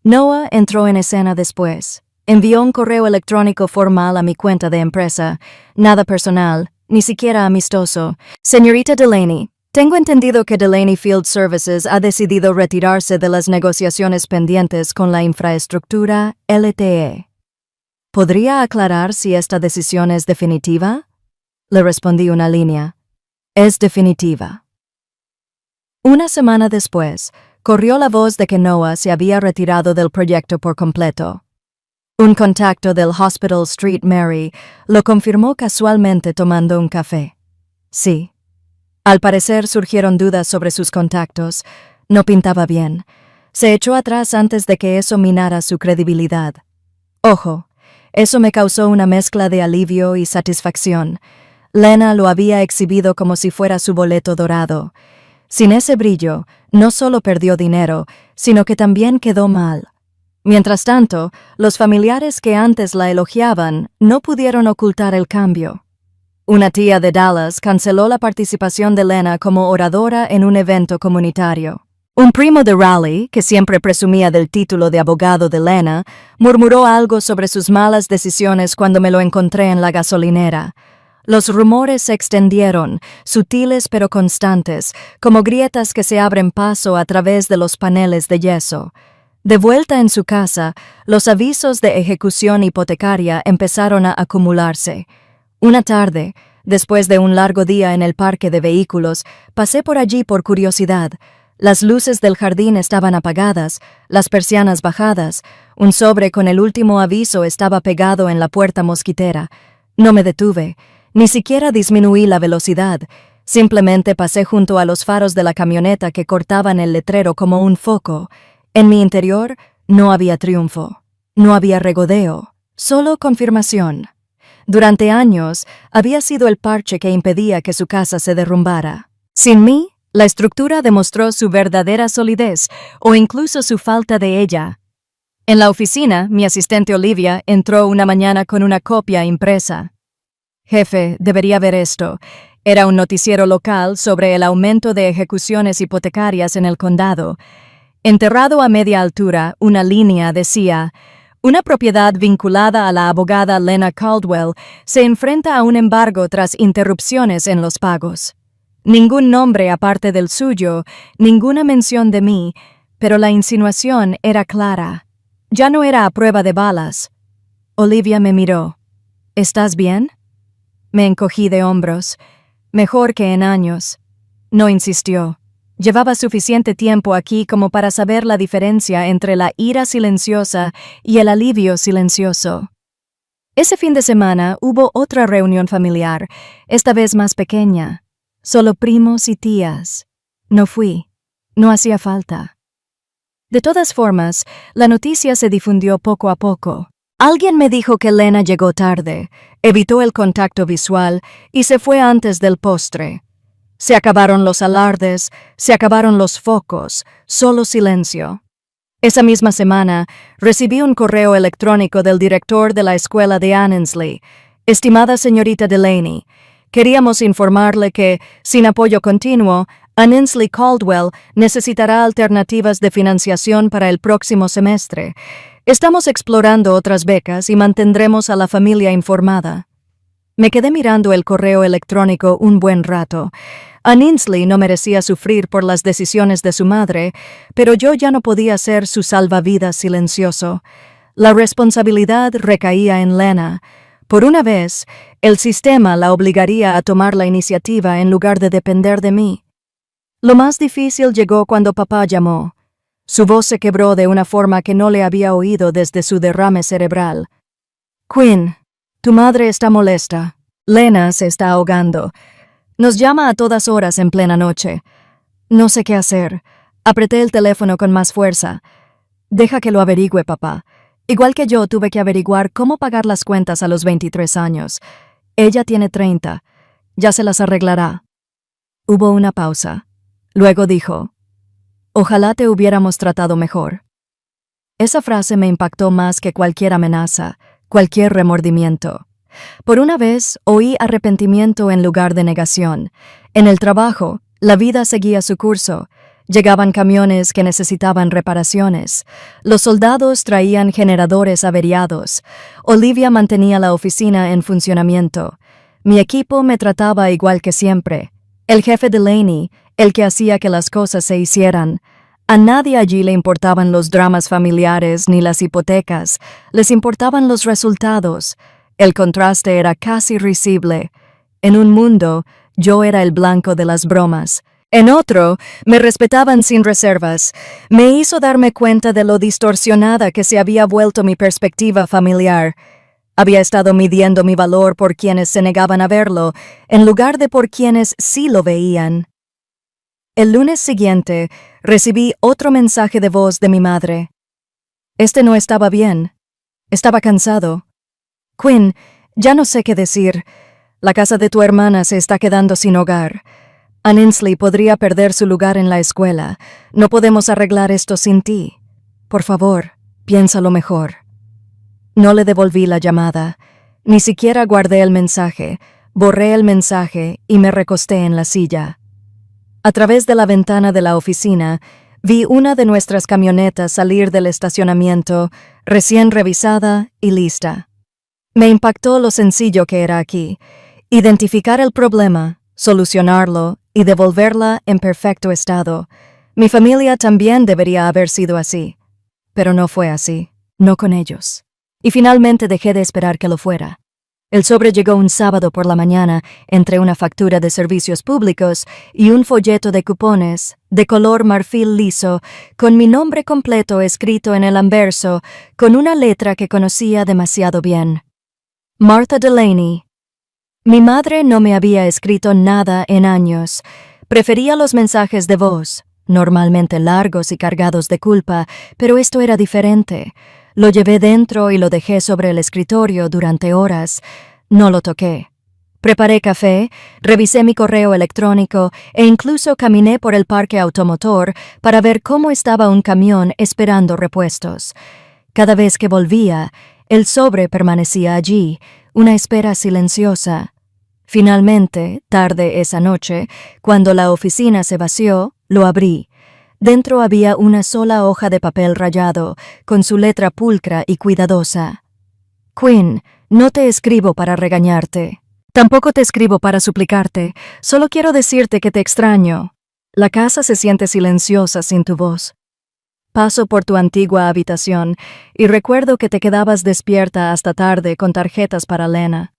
Noah entró en escena después. Envió un correo electrónico formal a mi cuenta de empresa. Nada personal, ni siquiera amistoso. Señorita Delaney, tengo entendido que Delaney Field Services ha decidido retirarse de las negociaciones pendientes con la infraestructura LTE. ¿Podría aclarar si esta decisión es definitiva? Le respondí una línea. Es definitiva. Una semana después, corrió la voz de que Noah se había retirado del proyecto por completo. Un contacto del Hospital St. Mary lo confirmó casualmente tomando un café. Sí. Al parecer surgieron dudas sobre sus contactos. No pintaba bien. Se echó atrás antes de que eso minara su credibilidad. Ojo, Eso me causó una mezcla de alivio y satisfacción. Lena lo había exhibido como si fuera su boleto dorado. Sin ese brillo, no solo perdió dinero, sino que también quedó mal. Mientras tanto, los familiares que antes la elogiaban no pudieron ocultar el cambio. Una tía de Dallas canceló la participación de Lena como oradora en un evento comunitario. Un primo de Raleigh, que siempre presumía del título de abogado de Lena, murmuró algo sobre sus malas decisiones cuando me lo encontré en la gasolinera. Los rumores se extendieron, sutiles pero constantes, como grietas que se abren paso a través de los paneles de yeso. De vuelta en su casa, los avisos de ejecución hipotecaria empezaron a acumularse. Una tarde, después de un largo día en el parque de vehículos, pasé por allí por curiosidad. Las luces del jardín estaban apagadas, las persianas bajadas, un sobre con el último aviso estaba pegado en la puerta mosquitera. No me detuve, ni siquiera disminuí la velocidad, simplemente pasé junto a los faros de la camioneta que cortaban el letrero como un foco. En mi interior no había triunfo, no había regodeo, solo confirmación. Durante años había sido el parche que impedía que su casa se derrumbara. Sin mí, la estructura demostró su verdadera solidez o incluso su falta de ella. En la oficina, mi asistente Olivia entró una mañana con una copia impresa. «Jefe, debería ver esto». Era un noticiero local sobre el aumento de ejecuciones hipotecarias en el condado. Enterrado a media altura, una línea decía: «Una propiedad vinculada a la abogada Lena Caldwell se enfrenta a un embargo tras interrupciones en los pagos». Ningún nombre aparte del suyo, ninguna mención de mí, pero la insinuación era clara. Ya no era a prueba de balas. Olivia me miró. «¿Estás bien?» Me encogí de hombros. Mejor que en años. No insistió. Llevaba suficiente tiempo aquí como para saber la diferencia entre la ira silenciosa y el alivio silencioso. Ese fin de semana hubo otra reunión familiar, esta vez más pequeña. Solo primos y tías. No fui. No hacía falta. De todas formas, la noticia se difundió poco a poco. Alguien me dijo que Lena llegó tarde, evitó el contacto visual y se fue antes del postre. Se acabaron los alardes, se acabaron los focos, solo silencio. Esa misma semana, recibí un correo electrónico del director de la escuela de Annesley. «Estimada señorita Delaney, queríamos informarle que, sin apoyo continuo, Annesley Caldwell necesitará alternativas de financiación para el próximo semestre. Estamos explorando otras becas y mantendremos a la familia informada». Me quedé mirando el correo electrónico un buen rato. Annesley no merecía sufrir por las decisiones de su madre, pero yo ya no podía ser su salvavidas silencioso. La responsabilidad recaía en Lena. Por una vez, el sistema la obligaría a tomar la iniciativa en lugar de depender de mí. Lo más difícil llegó cuando papá llamó. Su voz se quebró de una forma que no le había oído desde su derrame cerebral. «Quinn, tu madre está molesta. Lena se está ahogando. Nos llama a todas horas en plena noche. No sé qué hacer». Apreté el teléfono con más fuerza. «Deja que lo averigüe, papá. Igual que yo tuve que averiguar cómo pagar las cuentas a los 23 años. Ella tiene 30. Ya se las arreglará». Hubo una pausa. Luego dijo: «Ojalá te hubiéramos tratado mejor». Esa frase me impactó más que cualquier amenaza, cualquier remordimiento. Por una vez oí arrepentimiento en lugar de negación. En el trabajo, la vida seguía su curso. Llegaban camiones que necesitaban reparaciones. Los soldados traían generadores averiados. Olivia mantenía la oficina en funcionamiento. Mi equipo me trataba igual que siempre. El jefe Delaney, el que hacía que las cosas se hicieran. A nadie allí le importaban los dramas familiares ni las hipotecas. Les importaban los resultados. El contraste era casi risible. En un mundo, yo era el blanco de las bromas. En otro, me respetaban sin reservas. Me hizo darme cuenta de lo distorsionada que se había vuelto mi perspectiva familiar. Había estado midiendo mi valor por quienes se negaban a verlo, en lugar de por quienes sí lo veían. El lunes siguiente, recibí otro mensaje de voz de mi madre. Este no estaba bien. Estaba cansado. Quinn, ya no sé qué decir. La casa de tu hermana se está quedando sin hogar. Ann Ainsley podría perder su lugar en la escuela. No podemos arreglar esto sin ti. Por favor, piénsalo mejor. No le devolví la llamada. Ni siquiera guardé el mensaje. Borré el mensaje y me recosté en la silla. A través de la ventana de la oficina, vi una de nuestras camionetas salir del estacionamiento, recién revisada y lista. Me impactó lo sencillo que era aquí: identificar el problema, solucionarlo y devolverla en perfecto estado. Mi familia también debería haber sido así, pero no fue así, no con ellos. Y finalmente dejé de esperar que lo fuera. El sobre llegó un sábado por la mañana entre una factura de servicios públicos y un folleto de cupones de color marfil liso con mi nombre completo escrito en el anverso con una letra que conocía demasiado bien. Martha Delaney. Mi madre no me había escrito nada en años. Prefería los mensajes de voz, normalmente largos y cargados de culpa, pero esto era diferente. Lo llevé dentro y lo dejé sobre el escritorio durante horas. No lo toqué. Preparé café, revisé mi correo electrónico e incluso caminé por el parque automotor para ver cómo estaba un camión esperando repuestos. Cada vez que volvía, el sobre permanecía allí, una espera silenciosa. Finalmente, tarde esa noche, cuando la oficina se vació, lo abrí. Dentro había una sola hoja de papel rayado, con su letra pulcra y cuidadosa. Quinn, no te escribo para regañarte. Tampoco te escribo para suplicarte. Solo quiero decirte que te extraño. La casa se siente silenciosa sin tu voz. Paso por tu antigua habitación y recuerdo que te quedabas despierta hasta tarde con tarjetas para Lena.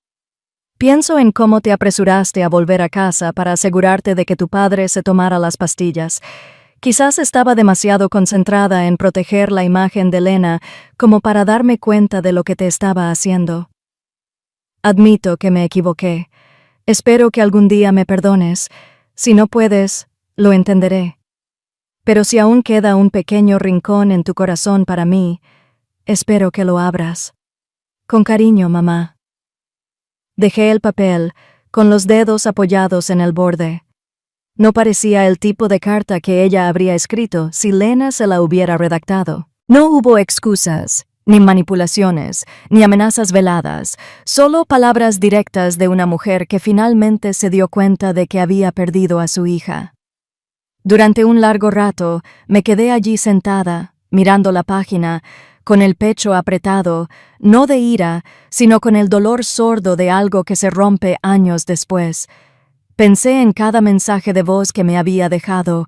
Pienso en cómo te apresuraste a volver a casa para asegurarte de que tu padre se tomara las pastillas. Quizás estaba demasiado concentrada en proteger la imagen de Lena como para darme cuenta de lo que te estaba haciendo. Admito que me equivoqué. Espero que algún día me perdones. Si no puedes, lo entenderé. Pero si aún queda un pequeño rincón en tu corazón para mí, espero que lo abras. Con cariño, mamá. Dejé el papel, con los dedos apoyados en el borde. No parecía el tipo de carta que ella habría escrito si Lena se la hubiera redactado. No hubo excusas, ni manipulaciones, ni amenazas veladas, solo palabras directas de una mujer que finalmente se dio cuenta de que había perdido a su hija. Durante un largo rato me quedé allí sentada, mirando la página, con el pecho apretado, no de ira, sino con el dolor sordo de algo que se rompe años después. Pensé en cada mensaje de voz que me había dejado,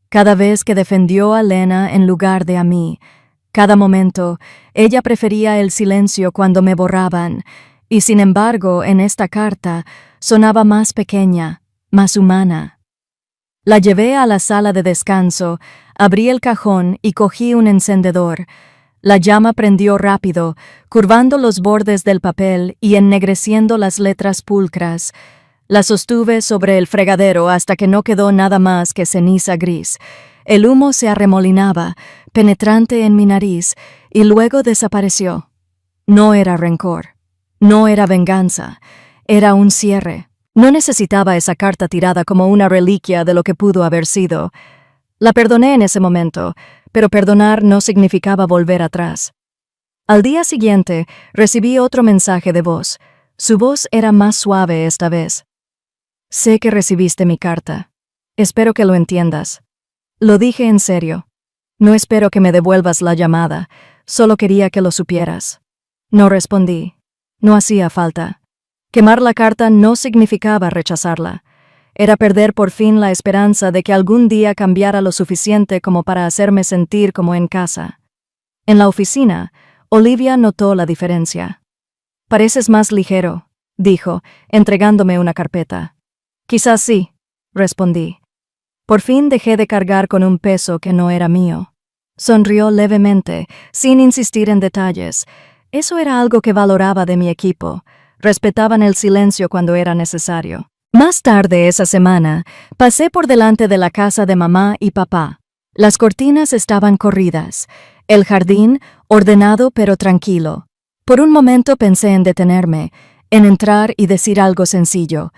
cada vez que defendió a Lena en lugar de a mí. Cada momento, ella prefería el silencio cuando me borraban, y sin embargo, en esta carta, sonaba más pequeña, más humana. La llevé a la sala de descanso, abrí el cajón y cogí un encendedor. La llama prendió rápido, curvando los bordes del papel y ennegreciendo las letras pulcras. La sostuve sobre el fregadero hasta que no quedó nada más que ceniza gris. El humo se arremolinaba, penetrante en mi nariz, y luego desapareció. No era rencor, no era venganza, era un cierre. No necesitaba esa carta tirada como una reliquia de lo que pudo haber sido. La perdoné en ese momento, pero perdonar no significaba volver atrás. Al día siguiente, recibí otro mensaje de voz. Su voz era más suave esta vez. Sé que recibiste mi carta. Espero que lo entiendas. Lo dije en serio. No espero que me devuelvas la llamada. Solo quería que lo supieras. No respondí. No hacía falta. Quemar la carta no significaba rechazarla. Era perder por fin la esperanza de que algún día cambiara lo suficiente como para hacerme sentir como en casa. En la oficina, Olivia notó la diferencia. «Pareces más ligero», dijo, entregándome una carpeta. «Quizás sí», respondí. Por fin dejé de cargar con un peso que no era mío. Sonrió levemente, sin insistir en detalles. Eso era algo que valoraba de mi equipo. Respetaban el silencio cuando era necesario. Más tarde esa semana, pasé por delante de la casa de mamá y papá. Las cortinas estaban corridas, el jardín ordenado pero tranquilo. Por un momento pensé en detenerme, en entrar y decir algo sencillo,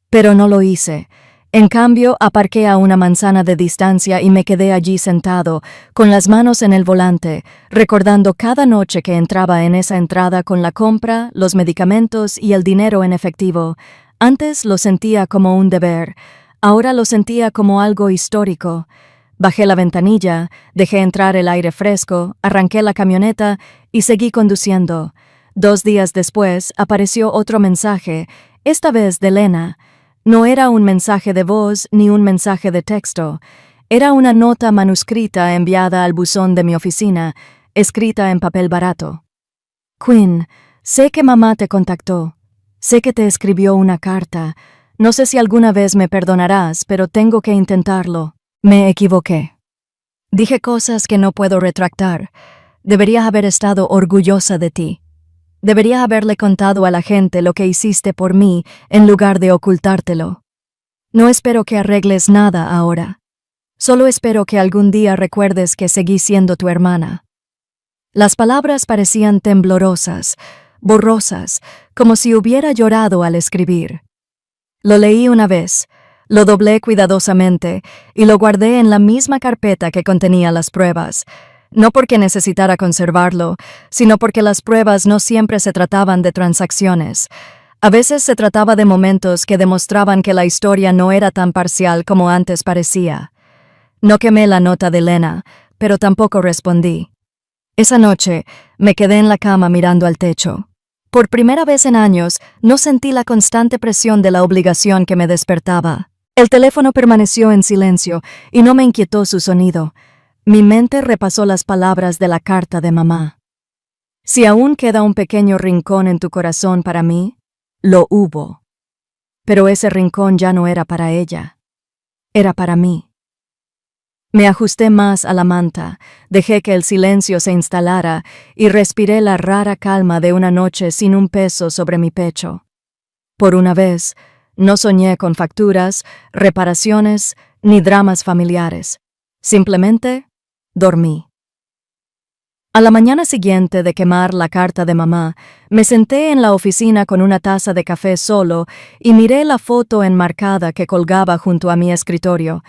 pero no lo hice. En cambio, aparqué a una manzana de distancia y me quedé allí sentado, con las manos en el volante, recordando cada noche que entraba en esa entrada con la compra, los medicamentos y el dinero en efectivo. Antes lo sentía como un deber, ahora lo sentía como algo histórico. Bajé la ventanilla, dejé entrar el aire fresco, arranqué la camioneta y seguí conduciendo. 2 días después apareció otro mensaje, esta vez de Lena. No era un mensaje de voz ni un mensaje de texto. Era una nota manuscrita enviada al buzón de mi oficina, escrita en papel barato. Quinn, sé que mamá te contactó. Sé que te escribió una carta. No sé si alguna vez me perdonarás, pero tengo que intentarlo. Me equivoqué. Dije cosas que no puedo retractar. Debería haber estado orgullosa de ti. Debería haberle contado a la gente lo que hiciste por mí en lugar de ocultártelo. No espero que arregles nada ahora. Solo espero que algún día recuerdes que seguí siendo tu hermana. Las palabras parecían temblorosas, borrosas, como si hubiera llorado al escribir. Lo leí una vez, lo doblé cuidadosamente y lo guardé en la misma carpeta que contenía las pruebas. No porque necesitara conservarlo, sino porque las pruebas no siempre se trataban de transacciones. A veces se trataba de momentos que demostraban que la historia no era tan parcial como antes parecía. No quemé la nota de Lena, pero tampoco respondí. Esa noche me quedé en la cama mirando al techo. Por primera vez en años, no sentí la constante presión de la obligación que me despertaba. El teléfono permaneció en silencio y no me inquietó su sonido. Mi mente repasó las palabras de la carta de mamá. Si aún queda un pequeño rincón en tu corazón para mí, lo hubo. Pero ese rincón ya no era para ella. Era para mí. Me ajusté más a la manta, dejé que el silencio se instalara y respiré la rara calma de una noche sin un peso sobre mi pecho. Por una vez, no soñé con facturas, reparaciones ni dramas familiares. Simplemente dormí. A la mañana siguiente de quemar la carta de mamá, me senté en la oficina con una taza de café solo y miré la foto enmarcada que colgaba junto a mi escritorio.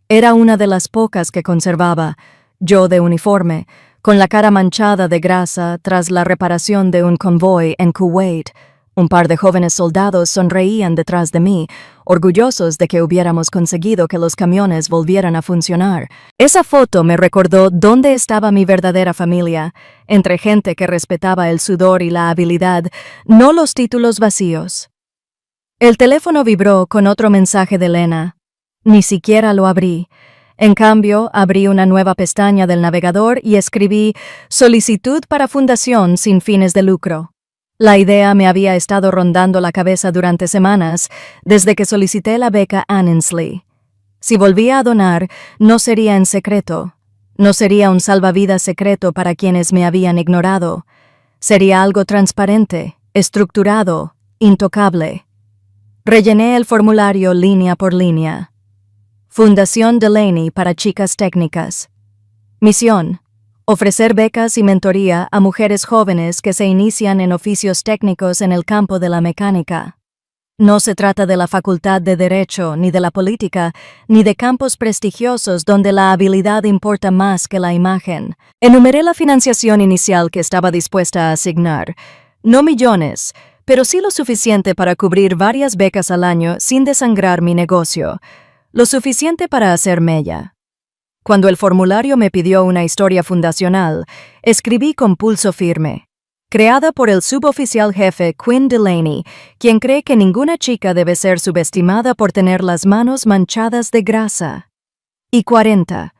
Era una de las pocas que conservaba, yo de uniforme, con la cara manchada de grasa tras la reparación de un convoy en Kuwait. Un par de jóvenes soldados sonreían detrás de mí, orgullosos de que hubiéramos conseguido que los camiones volvieran a funcionar. Esa foto me recordó dónde estaba mi verdadera familia, entre gente que respetaba el sudor y la habilidad, no los títulos vacíos. El teléfono vibró con otro mensaje de Lena. Ni siquiera lo abrí. En cambio, abrí una nueva pestaña del navegador y escribí «Solicitud para fundación sin fines de lucro». La idea me había estado rondando la cabeza durante semanas, desde que solicité la beca Annesley. Si volvía a donar, no sería en secreto. No sería un salvavidas secreto para quienes me habían ignorado. Sería algo transparente, estructurado, intocable. Rellené el formulario línea por línea. Fundación Delaney para chicas técnicas. Misión: ofrecer becas y mentoría a mujeres jóvenes que se inician en oficios técnicos en el campo de la mecánica. No se trata de la facultad de Derecho, ni de la política, ni de campos prestigiosos donde la habilidad importa más que la imagen. Enumeré la financiación inicial que estaba dispuesta a asignar. No millones, pero sí lo suficiente para cubrir varias becas al año sin desangrar mi negocio. Lo suficiente para hacer mella. Cuando el formulario me pidió una historia fundacional, escribí con pulso firme. Creada por el suboficial jefe Quinn Delaney, quien cree que ninguna chica debe ser subestimada por tener las manos manchadas de grasa. Y 40.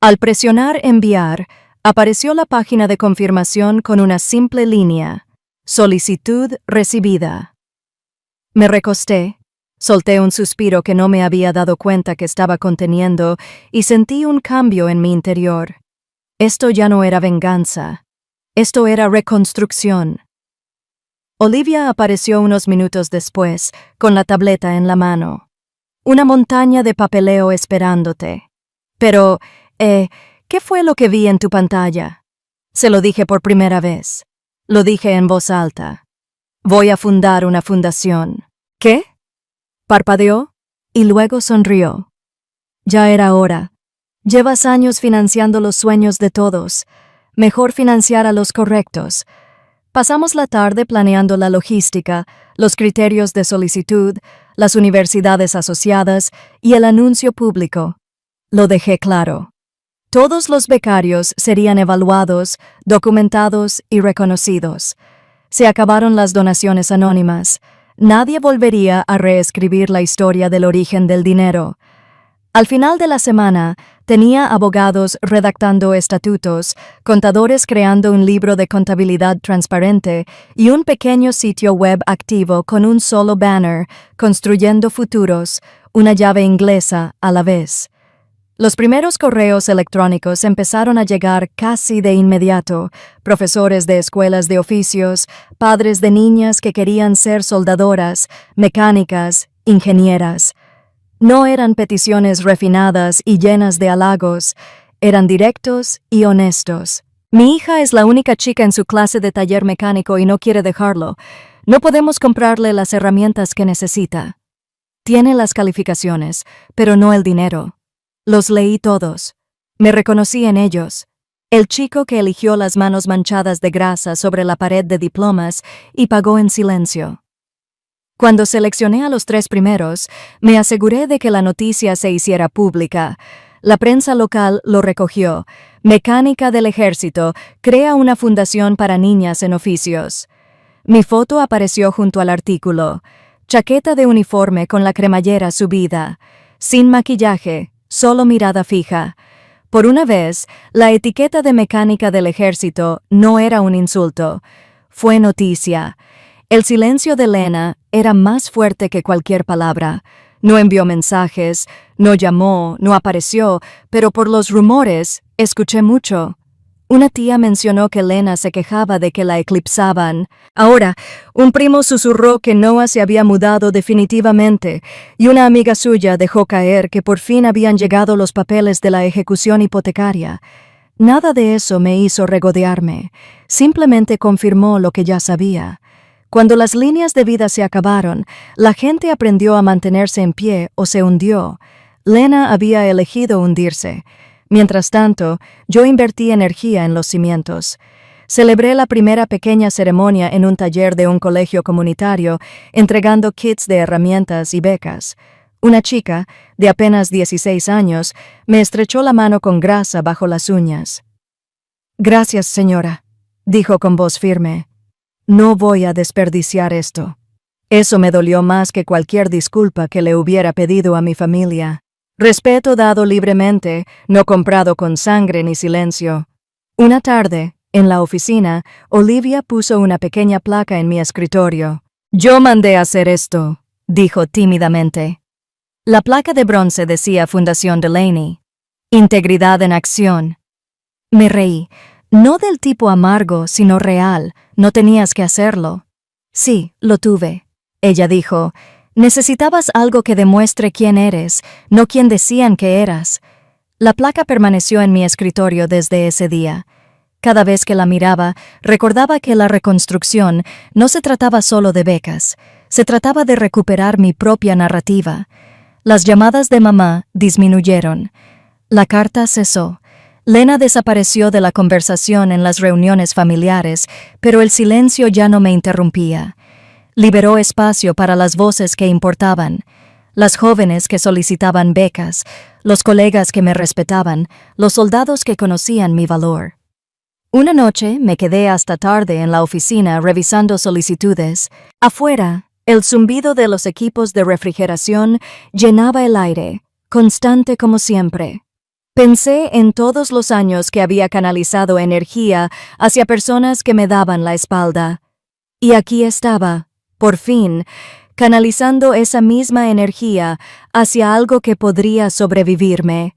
Al presionar enviar, apareció la página de confirmación con una simple línea. Solicitud recibida. Me recosté. Solté un suspiro que no me había dado cuenta que estaba conteniendo y sentí un cambio en mi interior. Esto ya no era venganza. Esto era reconstrucción. Olivia apareció unos minutos después, con la tableta en la mano. Una montaña de papeleo esperándote. Pero, ¿qué fue lo que vi en tu pantalla? Se lo dije por primera vez. Lo dije en voz alta. Voy a fundar una fundación. ¿Qué? Parpadeó y luego sonrió. Ya era hora. Llevas años financiando los sueños de todos. Mejor financiar a los correctos. Pasamos la tarde planeando la logística, los criterios de solicitud, las universidades asociadas y el anuncio público. Lo dejé claro. Todos los becarios serían evaluados, documentados y reconocidos. Se acabaron las donaciones anónimas. Nadie volvería a reescribir la historia del origen del dinero. Al final de la semana, tenía abogados redactando estatutos, contadores creando un libro de contabilidad transparente y un pequeño sitio web activo con un solo banner, construyendo futuros, una llave inglesa a la vez. Los primeros correos electrónicos empezaron a llegar casi de inmediato, profesores de escuelas de oficios, padres de niñas que querían ser soldadoras, mecánicas, ingenieras. No eran peticiones refinadas y llenas de halagos, eran directos y honestos. Mi hija es la única chica en su clase de taller mecánico y no quiere dejarlo. No podemos comprarle las herramientas que necesita. Tiene las calificaciones, pero no el dinero. Los leí todos. Me reconocí en ellos. El chico que eligió las manos manchadas de grasa sobre la pared de diplomas y pagó en silencio. Cuando seleccioné a los 3 primeros, me aseguré de que la noticia se hiciera pública. La prensa local lo recogió. Mecánica del Ejército crea una fundación para niñas en oficios. Mi foto apareció junto al artículo. Chaqueta de uniforme con la cremallera subida. Sin maquillaje, solo mirada fija. Por una vez, la etiqueta de Mecánica del Ejército no era un insulto. Fue noticia. El silencio de Lena era más fuerte que cualquier palabra. No envió mensajes, no llamó, no apareció, pero por los rumores, escuché mucho. Una tía mencionó que Lena se quejaba de que la eclipsaban. Ahora, un primo susurró que Noah se había mudado definitivamente, y una amiga suya dejó caer que por fin habían llegado los papeles de la ejecución hipotecaria. Nada de eso me hizo regodearme, simplemente confirmó lo que ya sabía. Cuando las líneas de vida se acabaron, la gente aprendió a mantenerse en pie o se hundió. Lena había elegido hundirse. Mientras tanto, yo invertí energía en los cimientos. Celebré la primera pequeña ceremonia en un taller de un colegio comunitario, entregando kits de herramientas y becas. Una chica, de apenas 16 años, me estrechó la mano con grasa bajo las uñas. «Gracias, señora», dijo con voz firme. «No voy a desperdiciar esto». Eso me dolió más que cualquier disculpa que le hubiera pedido a mi familia. Respeto dado libremente, no comprado con sangre ni silencio. Una tarde, en la oficina, Olivia puso una pequeña placa en mi escritorio. «Yo mandé hacer esto», dijo tímidamente. La placa de bronce decía Fundación Delaney. Integridad en acción. Me reí. No del tipo amargo, sino real. No tenías que hacerlo. Sí, lo tuve. Ella dijo, necesitabas algo que demuestre quién eres, no quién decían que eras. La placa permaneció en mi escritorio desde ese día. Cada vez que la miraba, recordaba que la reconstrucción no se trataba solo de becas, se trataba de recuperar mi propia narrativa. Las llamadas de mamá disminuyeron. La carta cesó. Lena desapareció de la conversación en las reuniones familiares, pero el silencio ya no me interrumpía. Liberó espacio para las voces que importaban, las jóvenes que solicitaban becas, los colegas que me respetaban, los soldados que conocían mi valor. Una noche me quedé hasta tarde en la oficina revisando solicitudes. Afuera, el zumbido de los equipos de refrigeración llenaba el aire, constante como siempre. Pensé en todos los años que había canalizado energía hacia personas que me daban la espalda. Y aquí estaba, por fin, canalizando esa misma energía hacia algo que podría sobrevivirme.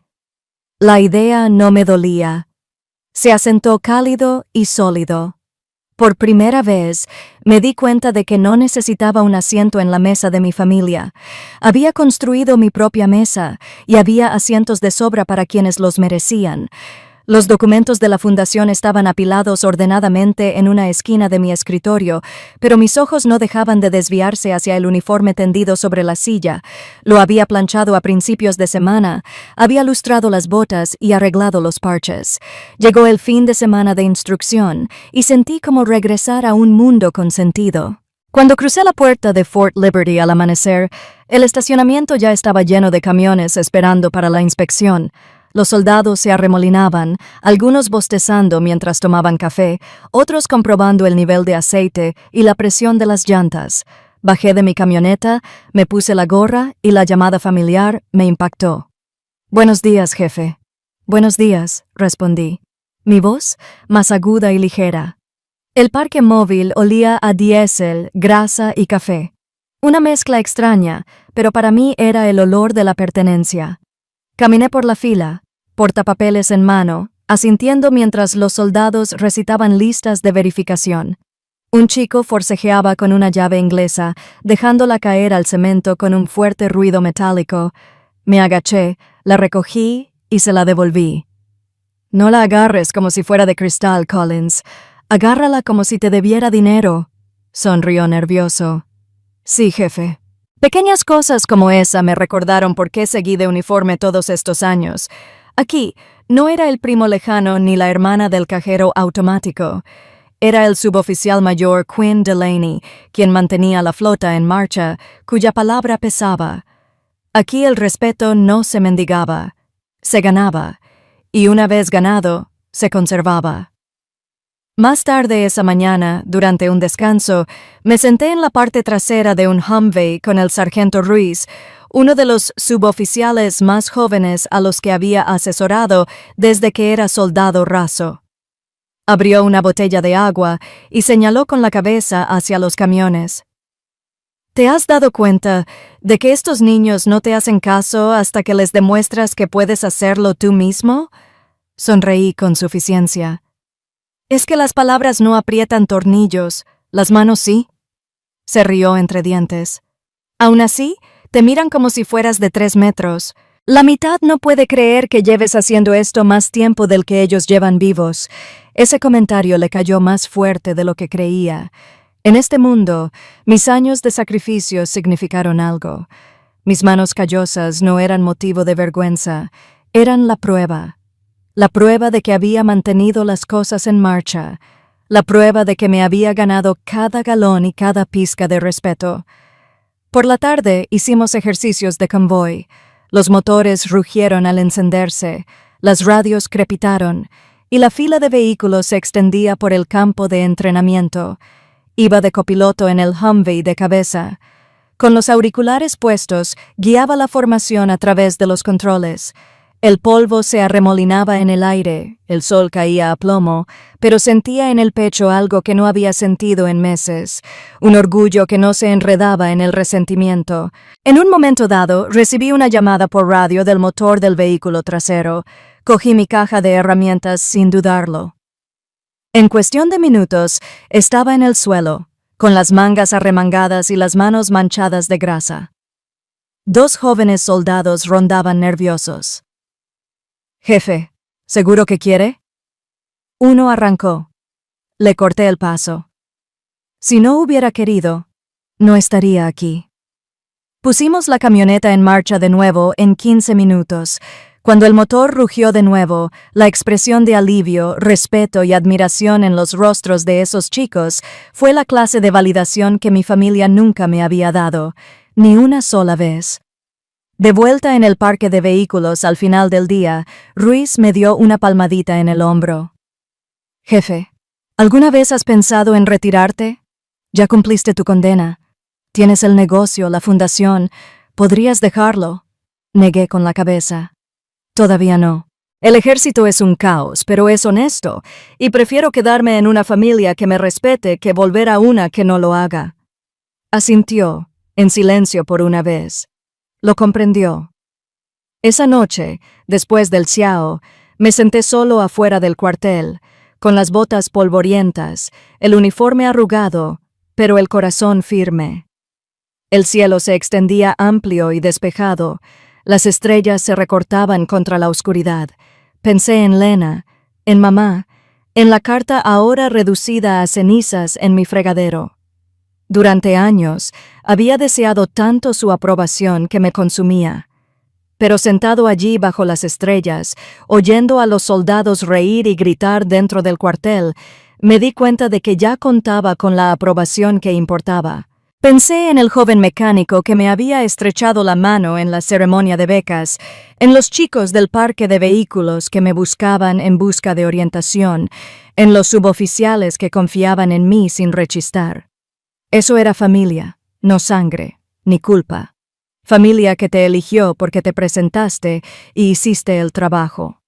La idea no me dolía. Se asentó cálido y sólido. Por primera vez, me di cuenta de que no necesitaba un asiento en la mesa de mi familia. Había construido mi propia mesa y había asientos de sobra para quienes los merecían. Los documentos de la fundación estaban apilados ordenadamente en una esquina de mi escritorio, pero mis ojos no dejaban de desviarse hacia el uniforme tendido sobre la silla. Lo había planchado a principios de semana, había lustrado las botas y arreglado los parches. Llegó el fin de semana de instrucción y sentí como regresar a un mundo con sentido. Cuando crucé la puerta de Fort Liberty al amanecer, el estacionamiento ya estaba lleno de camiones esperando para la inspección. Los soldados se arremolinaban, algunos bostezando mientras tomaban café, otros comprobando el nivel de aceite y la presión de las llantas. Bajé de mi camioneta, me puse la gorra y la llamada familiar me impactó. «Buenos días, jefe». «Buenos días», respondí. Mi voz, más aguda y ligera. El parque móvil olía a diésel, grasa y café. Una mezcla extraña, pero para mí era el olor de la pertenencia. Caminé por la fila, portapapeles en mano, asintiendo mientras los soldados recitaban listas de verificación. Un chico forcejeaba con una llave inglesa, dejándola caer al cemento con un fuerte ruido metálico. Me agaché, la recogí y se la devolví. «No la agarres como si fuera de cristal, Collins. Agárrala como si te debiera dinero», sonrió nervioso. «Sí, jefe». Pequeñas cosas como esa me recordaron por qué seguí de uniforme todos estos años. Aquí no era el primo lejano ni la hermana del cajero automático. Era el suboficial mayor Quinn Delaney, quien mantenía la flota en marcha, cuya palabra pesaba. Aquí el respeto no se mendigaba, se ganaba, y una vez ganado, se conservaba. Más tarde esa mañana, durante un descanso, me senté en la parte trasera de un Humvee con el sargento Ruiz, uno de los suboficiales más jóvenes a los que había asesorado desde que era soldado raso. Abrió una botella de agua y señaló con la cabeza hacia los camiones. ¿Te has dado cuenta de que estos niños no te hacen caso hasta que les demuestras que puedes hacerlo tú mismo? Sonreí con suficiencia. «Es que las palabras no aprietan tornillos, las manos sí». Se rió entre dientes. «Aún así, te miran como si fueras de 3 metros. La mitad no puede creer que lleves haciendo esto más tiempo del que ellos llevan vivos». Ese comentario le cayó más fuerte de lo que creía. En este mundo, mis años de sacrificio significaron algo. Mis manos callosas no eran motivo de vergüenza, eran la prueba. La prueba de que había mantenido las cosas en marcha, la prueba de que me había ganado cada galón y cada pizca de respeto. Por la tarde hicimos ejercicios de convoy. Los motores rugieron al encenderse, las radios crepitaron, y la fila de vehículos se extendía por el campo de entrenamiento. Iba de copiloto en el Humvee de cabeza. Con los auriculares puestos, guiaba la formación a través de los controles. El polvo se arremolinaba en el aire, el sol caía a plomo, pero sentía en el pecho algo que no había sentido en meses, un orgullo que no se enredaba en el resentimiento. En un momento dado, recibí una llamada por radio del motor del vehículo trasero. Cogí mi caja de herramientas sin dudarlo. En cuestión de minutos, estaba en el suelo, con las mangas arremangadas y las manos manchadas de grasa. 2 jóvenes soldados rondaban nerviosos. «Jefe, ¿seguro que quiere?» Uno arrancó. Le corté el paso. Si no hubiera querido, no estaría aquí. Pusimos la camioneta en marcha de nuevo en 15 minutos. Cuando el motor rugió de nuevo, la expresión de alivio, respeto y admiración en los rostros de esos chicos fue la clase de validación que mi familia nunca me había dado, ni una sola vez. De vuelta en el parque de vehículos al final del día, Ruiz me dio una palmadita en el hombro. «Jefe, ¿alguna vez has pensado en retirarte? Ya cumpliste tu condena. Tienes el negocio, la fundación. ¿Podrías dejarlo?» Negué con la cabeza. «Todavía no. El ejército es un caos, pero es honesto, y prefiero quedarme en una familia que me respete que volver a una que no lo haga». Asintió, en silencio por una vez. Lo comprendió. Esa noche, después del xiao, me senté solo afuera del cuartel, con las botas polvorientas, el uniforme arrugado, pero el corazón firme. El cielo se extendía amplio y despejado, las estrellas se recortaban contra la oscuridad. Pensé en Lena, En mamá, en la carta ahora reducida a cenizas en mi fregadero. Durante años, había deseado tanto su aprobación que me consumía. Pero sentado allí bajo las estrellas, oyendo a los soldados reír y gritar dentro del cuartel, me di cuenta de que ya contaba con la aprobación que importaba. Pensé en el joven mecánico que me había estrechado la mano en la ceremonia de becas, en los chicos del parque de vehículos que me buscaban en busca de orientación, en los suboficiales que confiaban en mí sin rechistar. Eso era familia, no sangre, ni culpa. Familia que te eligió porque te presentaste y hiciste el trabajo.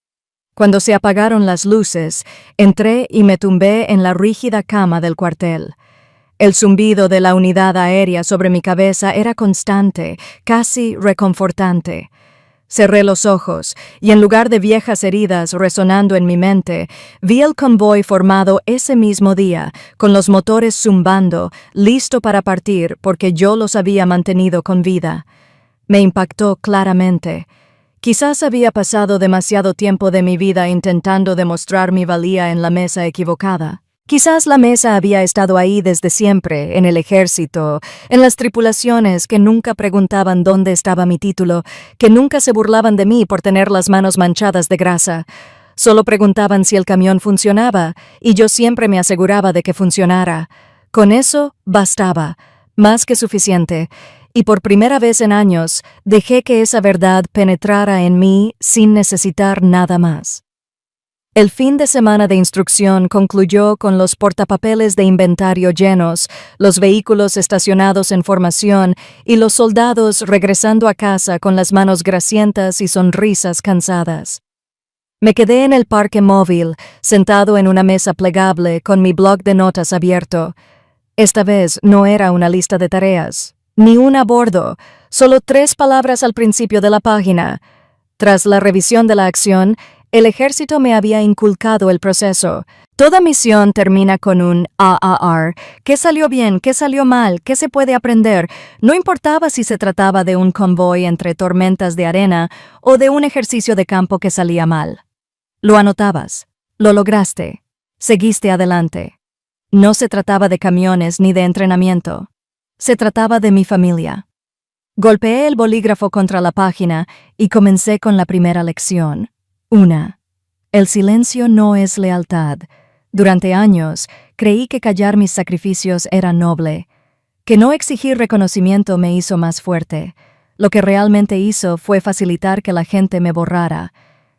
Cuando se apagaron las luces, entré y me tumbé en la rígida cama del cuartel. El zumbido de la unidad aérea sobre mi cabeza era constante, casi reconfortante. Cerré los ojos y en lugar de viejas heridas resonando en mi mente, vi el convoy formado ese mismo día, con los motores zumbando, listo para partir porque yo los había mantenido con vida. Me impactó claramente. Quizás había pasado demasiado tiempo de mi vida intentando demostrar mi valía en la mesa equivocada. Quizás la mesa había estado ahí desde siempre, en el ejército, en las tripulaciones que nunca preguntaban dónde estaba mi título, que nunca se burlaban de mí por tener las manos manchadas de grasa. Solo preguntaban si el camión funcionaba, y yo siempre me aseguraba de que funcionara. Con eso bastaba, más que suficiente, y por primera vez en años dejé que esa verdad penetrara en mí sin necesitar nada más. El fin de semana de instrucción concluyó con los portapapeles de inventario llenos, los vehículos estacionados en formación y los soldados regresando a casa con las manos grasientas y sonrisas cansadas. Me quedé en el parque móvil, sentado en una mesa plegable con mi blog de notas abierto. Esta vez no era una lista de tareas, ni una a bordo, solo 3 palabras al principio de la página. Tras la revisión de la acción, el ejército me había inculcado el proceso. Toda misión termina con un AAR. ¿Qué salió bien? ¿Qué salió mal? ¿Qué se puede aprender? No importaba si se trataba de un convoy entre tormentas de arena o de un ejercicio de campo que salía mal. Lo anotabas. Lo lograste. Seguiste adelante. No se trataba de camiones ni de entrenamiento. Se trataba de mi familia. Golpeé el bolígrafo contra la página y comencé con la primera lección. 1. El silencio no es lealtad. Durante años, creí que callar mis sacrificios era noble, que no exigir reconocimiento me hizo más fuerte. Lo que realmente hizo fue facilitar que la gente me borrara.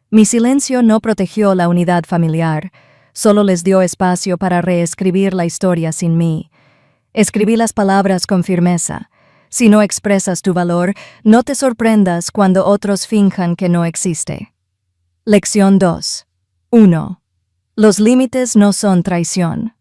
Mi silencio no protegió la unidad familiar, solo les dio espacio para reescribir la historia sin mí. Escribí las palabras con firmeza. Si no expresas tu valor, no te sorprendas cuando otros finjan que no existe. Lección 2. 1. Los límites no son traición.